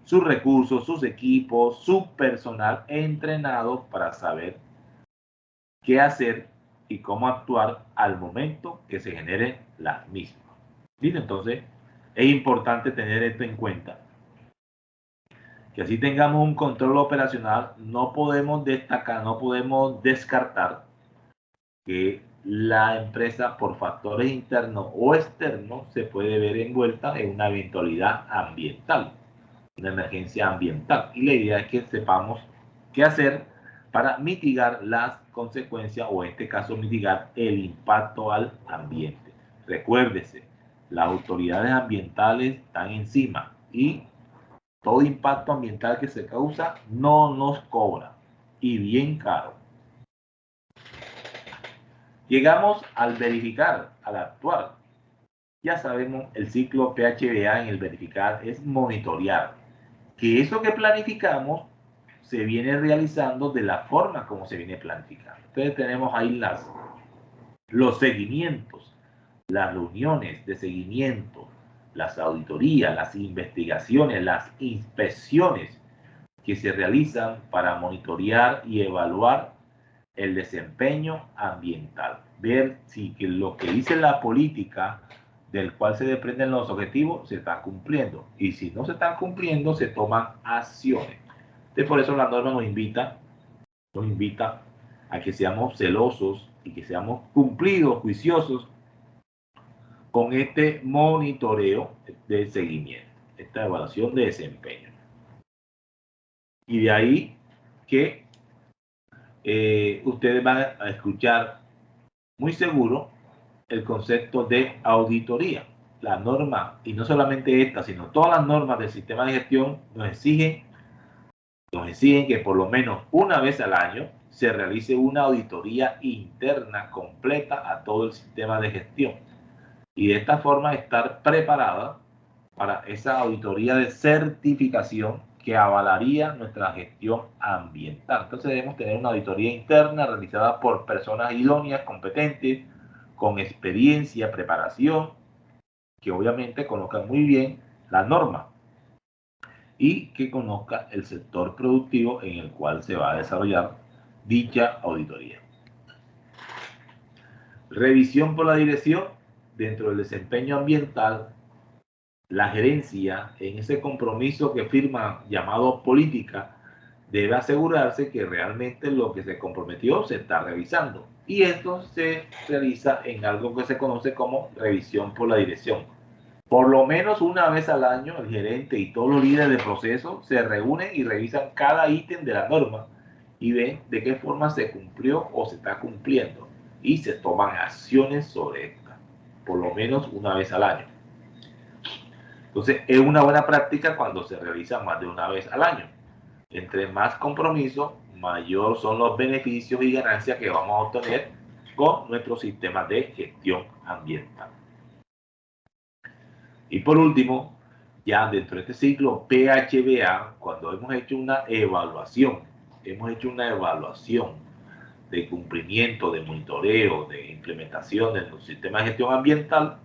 sus recursos, sus equipos, su personal entrenado para saber qué hacer y cómo actuar al momento que se generen las mismas. ¿Listo? Entonces es importante tener esto en cuenta, que así tengamos un control operacional. No podemos descartar que la empresa, por factores internos o externos, se puede ver envuelta en una eventualidad ambiental, una emergencia ambiental. Y la idea es que sepamos qué hacer para mitigar las consecuencias, o en este caso mitigar el impacto al ambiente. Recuérdese, las autoridades ambientales están encima, y todo impacto ambiental que se causa no nos cobra, y bien caro. Llegamos al verificar, al actuar. Ya sabemos, el ciclo PHBA en el verificar es monitorear que eso que planificamos se viene realizando de la forma como se viene planificando. Entonces tenemos ahí los seguimientos, las reuniones de seguimiento, las auditorías, las investigaciones, las inspecciones que se realizan para monitorear y evaluar el desempeño ambiental. Ver si lo que dice la política del cual se desprenden los objetivos se está cumpliendo, y si no se están cumpliendo, se toman acciones. Entonces, por eso la norma nos invita a que seamos celosos y que seamos cumplidos, juiciosos con este monitoreo de seguimiento, esta evaluación de desempeño. Y de ahí que ustedes van a escuchar muy seguro el concepto de auditoría. La norma, y no solamente esta, sino todas las normas del sistema de gestión, nos exigen que por lo menos una vez al año se realice una auditoría interna completa a todo el sistema de gestión, y de esta forma estar preparada para esa auditoría de certificación que avalaría nuestra gestión ambiental. Entonces debemos tener una auditoría interna realizada por personas idóneas, competentes, con experiencia, preparación, que obviamente conozcan muy bien la norma y que conozca el sector productivo en el cual se va a desarrollar dicha auditoría. Revisión por la dirección. Dentro del desempeño ambiental, la gerencia, en ese compromiso que firma llamado política, debe asegurarse que realmente lo que se comprometió se está revisando. Y esto se realiza en algo que se conoce como revisión por la dirección. Por lo menos una vez al año, el gerente y todos los líderes de proceso se reúnen y revisan cada ítem de la norma y ven de qué forma se cumplió o se está cumpliendo, y se toman acciones sobre esta, por lo menos una vez al año. Entonces, es una buena práctica cuando se realiza más de una vez al año. Entre más compromiso, mayor son los beneficios y ganancias que vamos a obtener con nuestro sistema de gestión ambiental. Y por último, ya dentro de este ciclo PHBA, cuando hemos hecho una evaluación de cumplimiento, de monitoreo, de implementación de nuestro sistema de gestión ambiental,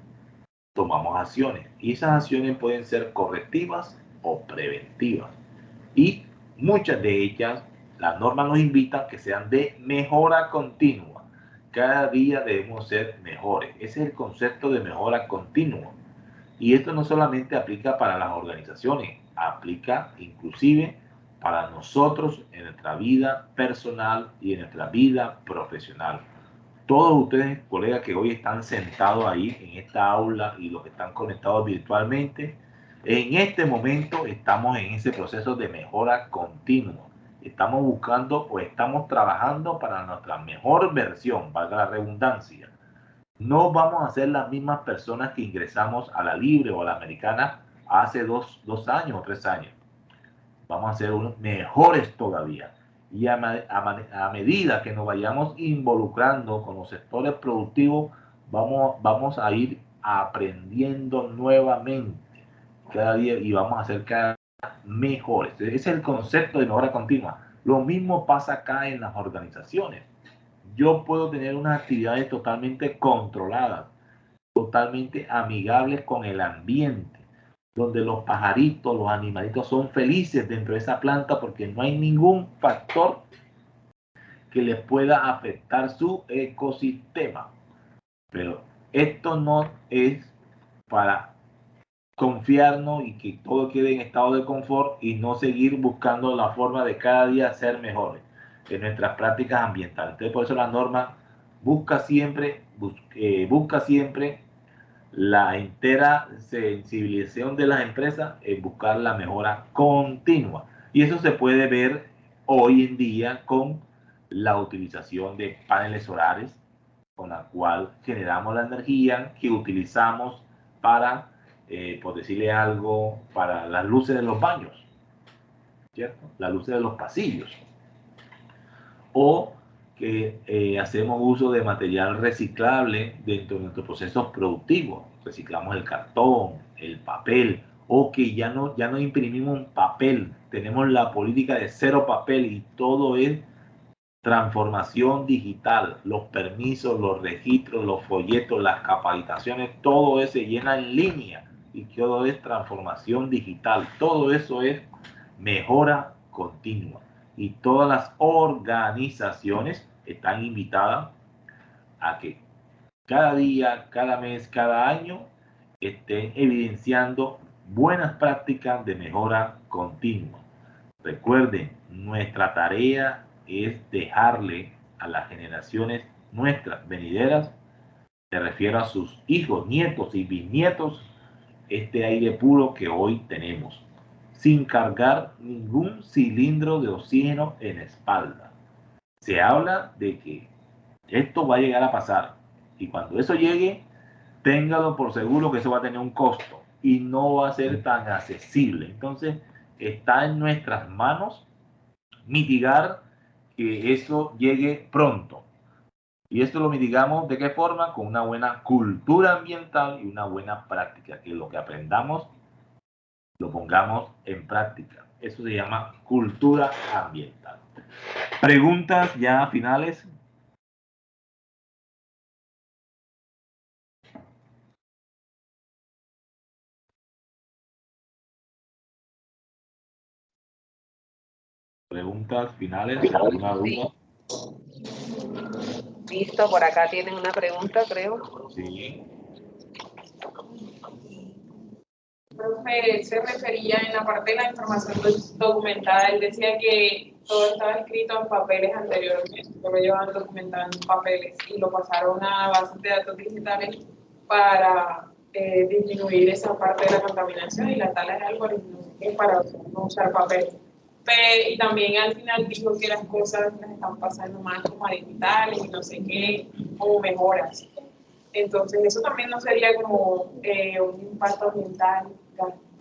tomamos acciones. Y esas acciones pueden ser correctivas o preventivas. Y muchas de ellas, la norma nos invita a que sean de mejora continua. Cada día debemos ser mejores. Ese es el concepto de mejora continua. Y esto no solamente aplica para las organizaciones, aplica inclusive para nosotros en nuestra vida personal y en nuestra vida profesional. Todos ustedes, colegas, que hoy están sentados ahí en esta aula y los que están conectados virtualmente, en este momento estamos en ese proceso de mejora continua. Estamos buscando o estamos trabajando para nuestra mejor versión, valga la redundancia. No vamos a ser las mismas personas que ingresamos a la Libre o a la Americana hace dos años o 3 años. Vamos a ser unos mejores todavía. Y a medida que nos vayamos involucrando con los sectores productivos, vamos a ir aprendiendo nuevamente cada día y vamos a ser cada día mejores. Ese es el concepto de mejora continua. Lo mismo pasa acá en las organizaciones. Yo puedo tener unas actividades totalmente controladas, totalmente amigables con el ambiente, donde los pajaritos, los animalitos son felices dentro de esa planta porque no hay ningún factor que les pueda afectar su ecosistema. Pero esto no es para confiarnos y que todo quede en estado de confort y no seguir buscando la forma de cada día ser mejores en nuestras prácticas ambientales. Entonces, por eso la norma busca siempre la entera sensibilización de las empresas en buscar la mejora continua. Y eso se puede ver hoy en día con la utilización de paneles solares, con la cual generamos la energía que utilizamos para, por decirle algo, para las luces de los baños, ¿cierto? Las luces de los pasillos. O que hacemos uso de material reciclable dentro de nuestros procesos productivos. Reciclamos el cartón, el papel, o que ya no imprimimos un papel. Tenemos la política de cero papel y todo es transformación digital. Los permisos, los registros, los folletos, las capacitaciones, todo eso se llena en línea y todo es transformación digital. Todo eso es mejora continua. Y todas las organizaciones están invitadas a que cada día, cada mes, cada año estén evidenciando buenas prácticas de mejora continua. Recuerden, nuestra tarea es dejarle a las generaciones nuestras venideras, me refiero a sus hijos, nietos y bisnietos, este aire puro que hoy tenemos, sin cargar ningún cilindro de oxígeno en la espalda. Se habla de que esto va a llegar a pasar y cuando eso llegue, téngalo por seguro que eso va a tener un costo y no va a ser tan accesible. Entonces, está en nuestras manos mitigar que eso llegue pronto. Y esto lo mitigamos ¿de qué forma? Con una buena cultura ambiental y una buena práctica, que lo que aprendamos lo pongamos en práctica. Eso se llama cultura ambiental. Preguntas ya finales. Preguntas finales, ¿alguna duda? Listo, por acá tienen una pregunta, creo. Sí. Profe, se refería en la parte de la información documentada, él decía que todo estaba escrito en papeles anteriormente, lo llevaban documentado en papeles y lo pasaron a bases de datos digitales para disminuir esa parte de la contaminación y la tala de algoritmos para no usar papel. Y también al final dijo que las cosas las están pasando más como a digitales y no sé qué, como mejoras. Entonces, eso también no sería como un impacto ambiental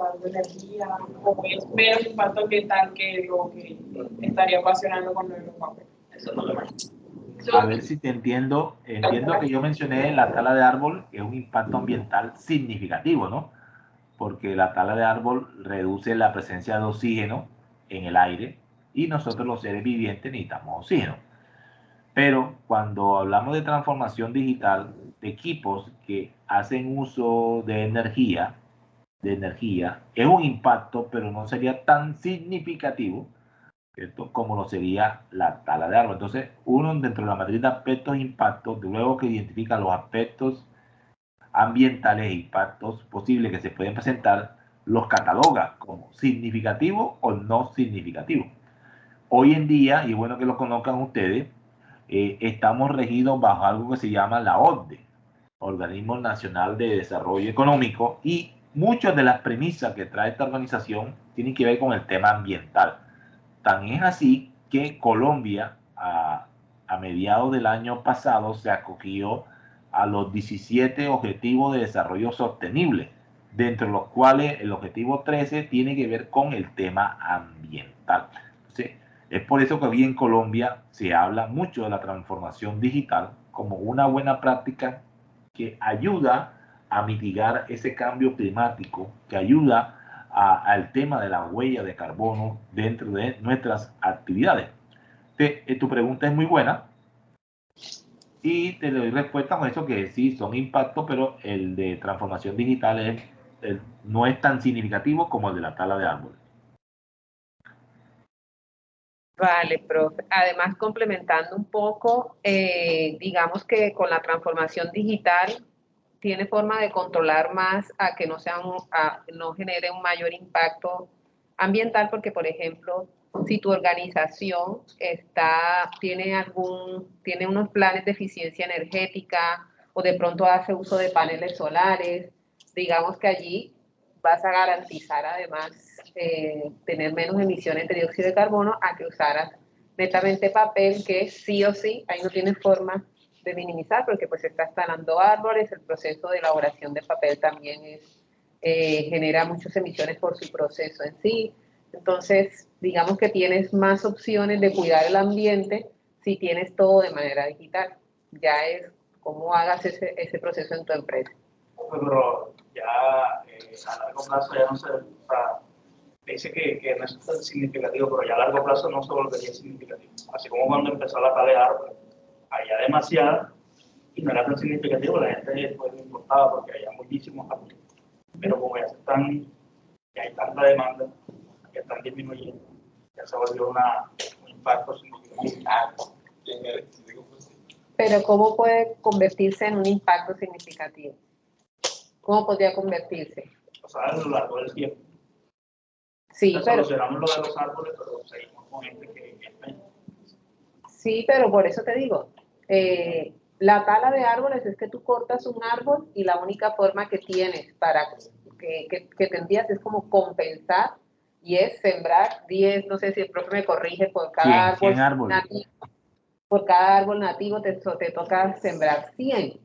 ahorrando energía, o es menos impacto ambiental que lo que estaría ocasionando con los papeles. Eso no lo imagino. A ver si te entiendo. Entiendo que yo mencioné la tala de árbol, que es un impacto ambiental significativo, ¿no? Porque la tala de árbol reduce la presencia de oxígeno en el aire y nosotros los seres vivientes necesitamos oxígeno. Pero cuando hablamos de transformación digital, de equipos que hacen uso de energía, es un impacto, pero no sería tan significativo, ¿cierto?, como lo sería la tala de árbol. Entonces, uno dentro de la matriz de aspectos e impactos, luego que identifica los aspectos ambientales e impactos posibles que se pueden presentar, los cataloga como significativo o no significativo. Hoy en día, y es bueno que lo conozcan ustedes, estamos regidos bajo algo que se llama la OCDE, Organismo Nacional de Desarrollo Económico, y muchas de las premisas que trae esta organización tienen que ver con el tema ambiental. Tan es así que Colombia, a mediados del año pasado, se acogió a los 17 Objetivos de Desarrollo Sostenible, dentro de los cuales el objetivo 13 tiene que ver con el tema ambiental. Entonces, es por eso que hoy en Colombia se habla mucho de la transformación digital como una buena práctica que ayuda a mitigar ese cambio climático, que ayuda al tema de la huella de carbono dentro de nuestras actividades. Tu pregunta es muy buena y te doy respuesta con eso, que sí, son impactos, pero el de transformación digital no es tan significativo como el de la tala de árboles. Vale, profe. Además, complementando un poco, digamos que con la transformación digital tiene forma de controlar más a que no genere un mayor impacto ambiental, porque, por ejemplo, si tu organización tiene unos planes de eficiencia energética o de pronto hace uso de paneles solares, digamos que allí vas a garantizar además tener menos emisiones de dióxido de carbono a que usaras netamente papel, que sí o sí, ahí no tienes forma de minimizar porque pues estás talando árboles, el proceso de elaboración de papel también genera muchas emisiones por su proceso en sí. Entonces, digamos que tienes más opciones de cuidar el ambiente si tienes todo de manera digital. Ya es cómo hagas ese proceso en tu empresa. Pero ya a largo plazo ya no se... O sea, dice que no es tan significativo, pero ya a largo plazo no se volvería significativo. Así como cuando empezó la tala de árboles, había demasiada y no era tan significativo, la gente pues, no importaba porque había muchísimos árboles. Pero como ya hay tanta demanda, que están disminuyendo, ya se volvió un impacto significativo. Pero ¿cómo puede convertirse en un impacto significativo? ¿Cómo podría convertirse? O sea, a lo largo del tiempo. Sí, pero... Solucionamos lo de los árboles, pero seguimos con gente que Sí, pero por eso te digo, la tala de árboles es que tú cortas un árbol y la única forma que tienes para que tendrías es como compensar y es sembrar 10, no sé si el profe me corrige, por cada árbol 100 árboles. nativo, por cada árbol nativo te toca sembrar 100.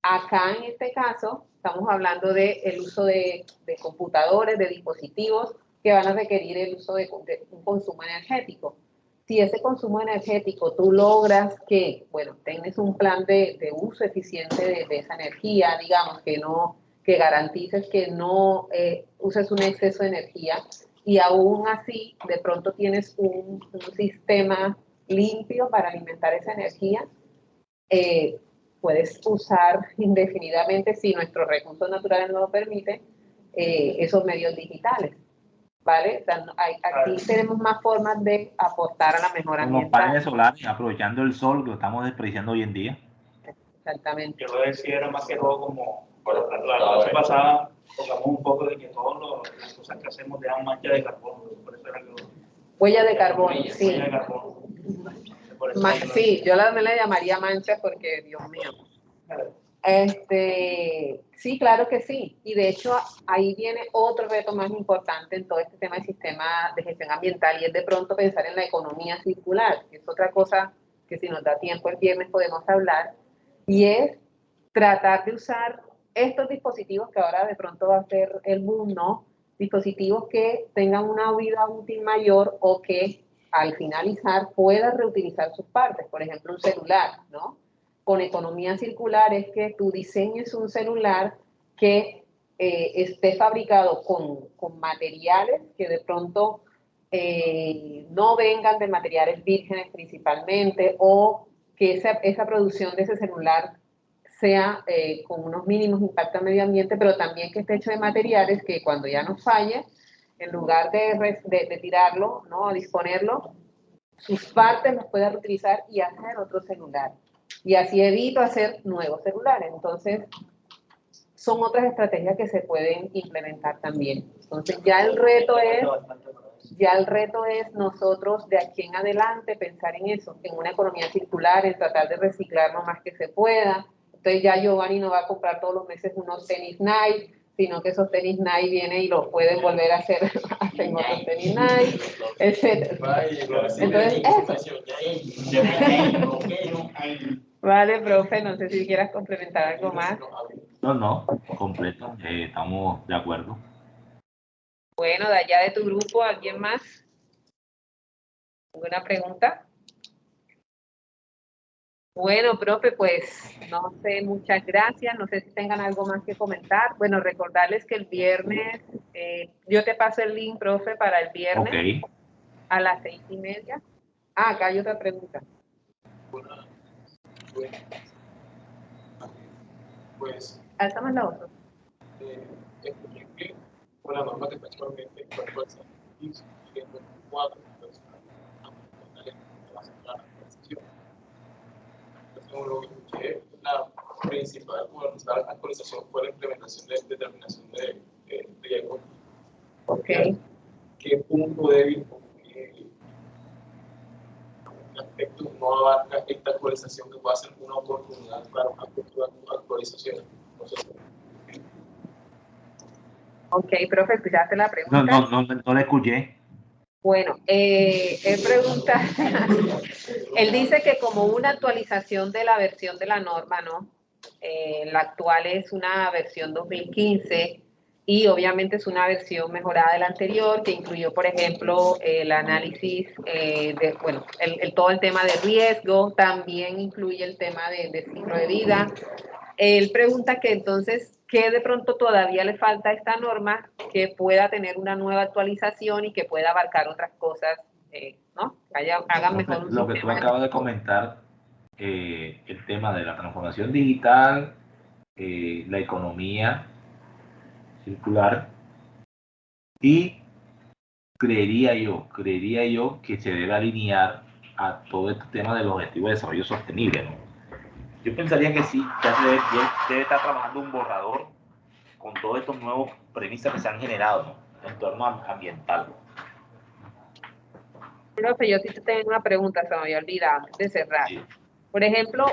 Acá en este caso estamos hablando del uso de computadores, de dispositivos que van a requerir el uso de un consumo energético. Si ese consumo energético tú logras que, bueno, tengas un plan de uso eficiente de esa energía, digamos, que garantices que no uses un exceso de energía y aún así de pronto tienes un sistema limpio para alimentar esa energía, puedes usar indefinidamente, si nuestros recursos naturales no lo permiten, esos medios digitales. ¿Vale? O sea, aquí tenemos más formas de aportar a la mejora Como ambiental. paneles solares, aprovechando el sol que lo estamos desperdiciando hoy en día. Exactamente. Yo lo decía era más que todo como, bueno, la clase pasada tocamos un poco de que todas las cosas que hacemos dejan mancha de carbono, por eso era que... Huella de carbono, sí. Huella de carbono. Sí, yo me la llamaría mancha porque, Dios mío. Sí, claro que sí. Y de hecho, ahí viene otro reto más importante en todo este tema del sistema de gestión ambiental y es de pronto pensar en la economía circular, que es otra cosa que si nos da tiempo el viernes podemos hablar, y es tratar de usar estos dispositivos que ahora de pronto va a ser el boom, ¿no? dispositivos que tengan una vida útil mayor o que al finalizar puedas reutilizar sus partes, por ejemplo un celular, ¿no? Con economía circular es que tú diseñes un celular que esté fabricado con materiales que de pronto no vengan de materiales vírgenes principalmente, o que esa producción de ese celular sea con unos mínimos impactos al medio ambiente, pero también que esté hecho de materiales que cuando ya nos falle, en lugar de tirarlo, ¿no? A disponerlo, sus partes las pueda reutilizar y hacer otro celular. Y así evito hacer nuevos celulares. Entonces, son otras estrategias que se pueden implementar también. Entonces, ya el reto es nosotros de aquí en adelante pensar en eso, en una economía circular, en tratar de reciclar lo más que se pueda. Entonces, ya Giovanni no va a comprar todos los meses unos tenis Nike, sino que esos tenis Nike vienen y los pueden volver a hacer, hacen otros tenis Nike, etc. Entonces, eso. Vale, profe, no sé si quieras complementar algo más. No, completo, estamos de acuerdo. Bueno, de allá de tu grupo, ¿alguien más? ¿Alguna pregunta? Bueno, profe, pues no sé, muchas gracias. No sé si tengan algo más que comentar. Bueno, recordarles que el viernes, yo te paso el link, profe, para el viernes a las 6:30. Ah, acá hay otra pregunta. Pues, alza más la otra. Escuché que con la norma que está actualmente en fuerza y en 2024, pues, va a ser la actualización. Según lo que escuché, la principal actualización fue la implementación de determinación de riesgo. Ok. ¿Qué punto débil o qué aspecto no abarca esta actualización que puede ser una oportunidad para una futura actualización? No sé. Ok, profe, ¿escuchaste la pregunta? No la escuché. Bueno, él pregunta, él dice que como una actualización de la versión de la norma, ¿no? La actual es una versión 2015 y obviamente es una versión mejorada de la anterior que incluyó, por ejemplo, el análisis todo el tema de riesgo, también incluye el tema de ciclo de vida. Él pregunta que entonces, ¿qué de pronto todavía le falta a esta norma que pueda tener una nueva actualización y que pueda abarcar otras cosas, ¿no? Hagan mejor un lo que tú sistema acabas de comentar, el tema de la transformación digital, la economía circular, y creería yo que se debe alinear a todo este tema de los objetivos de desarrollo sostenible, ¿no? Yo pensaría que sí, ya se debe estar trabajando un borrador con todos estos nuevos premisas que se han generado, ¿no? En torno ambiental. Profe, yo sí te tengo una pregunta, se me había olvidado antes de cerrar. Sí. Por ejemplo,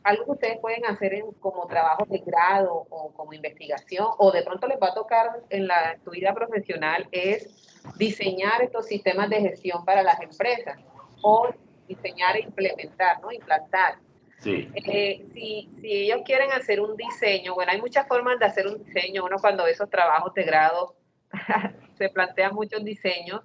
algo que ustedes pueden hacer como trabajo de grado o como investigación, o de pronto les va a tocar en su vida profesional, es diseñar estos sistemas de gestión para las empresas, o diseñar e implementar, ¿no? Implantar. Sí. Si ellos quieren hacer un diseño, bueno, hay muchas formas de hacer un diseño. Uno cuando ve esos trabajos de grado se plantean muchos diseños.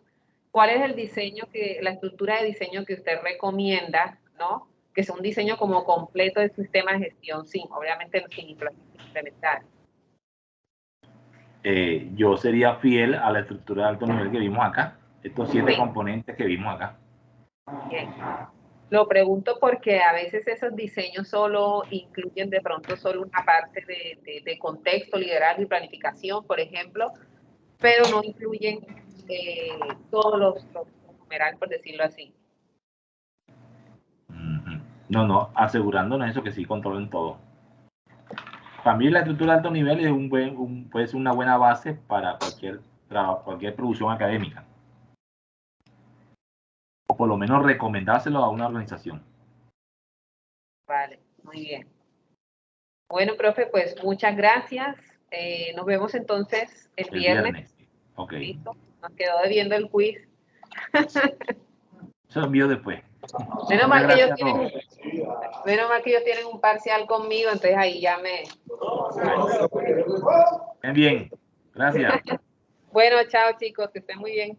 ¿Cuál es el diseño la estructura de diseño que usted recomienda, ¿no? Que sea un diseño como completo del sistema de gestión, obviamente sin implementar. Yo sería fiel a la estructura de alto nivel que vimos acá, estos 7 componentes que vimos acá. Bien. Lo pregunto porque a veces esos diseños solo incluyen de pronto solo una parte de contexto, liderazgo y planificación, por ejemplo, pero no incluyen todos los numerales, por decirlo así. No, asegurándonos eso, que sí controlen todo. Para mí la estructura de alto nivel es puede ser una buena base para cualquier producción académica. O por lo menos recomendárselo a una organización. Vale, muy bien. Bueno, profe, pues muchas gracias. Nos vemos entonces el viernes. Ok. Listo. Nos quedó debiendo el quiz. Se lo envío después. Menos mal que ellos tienen un parcial conmigo, entonces ahí ya me... Bien, gracias. Bueno, chao chicos, que estén muy bien.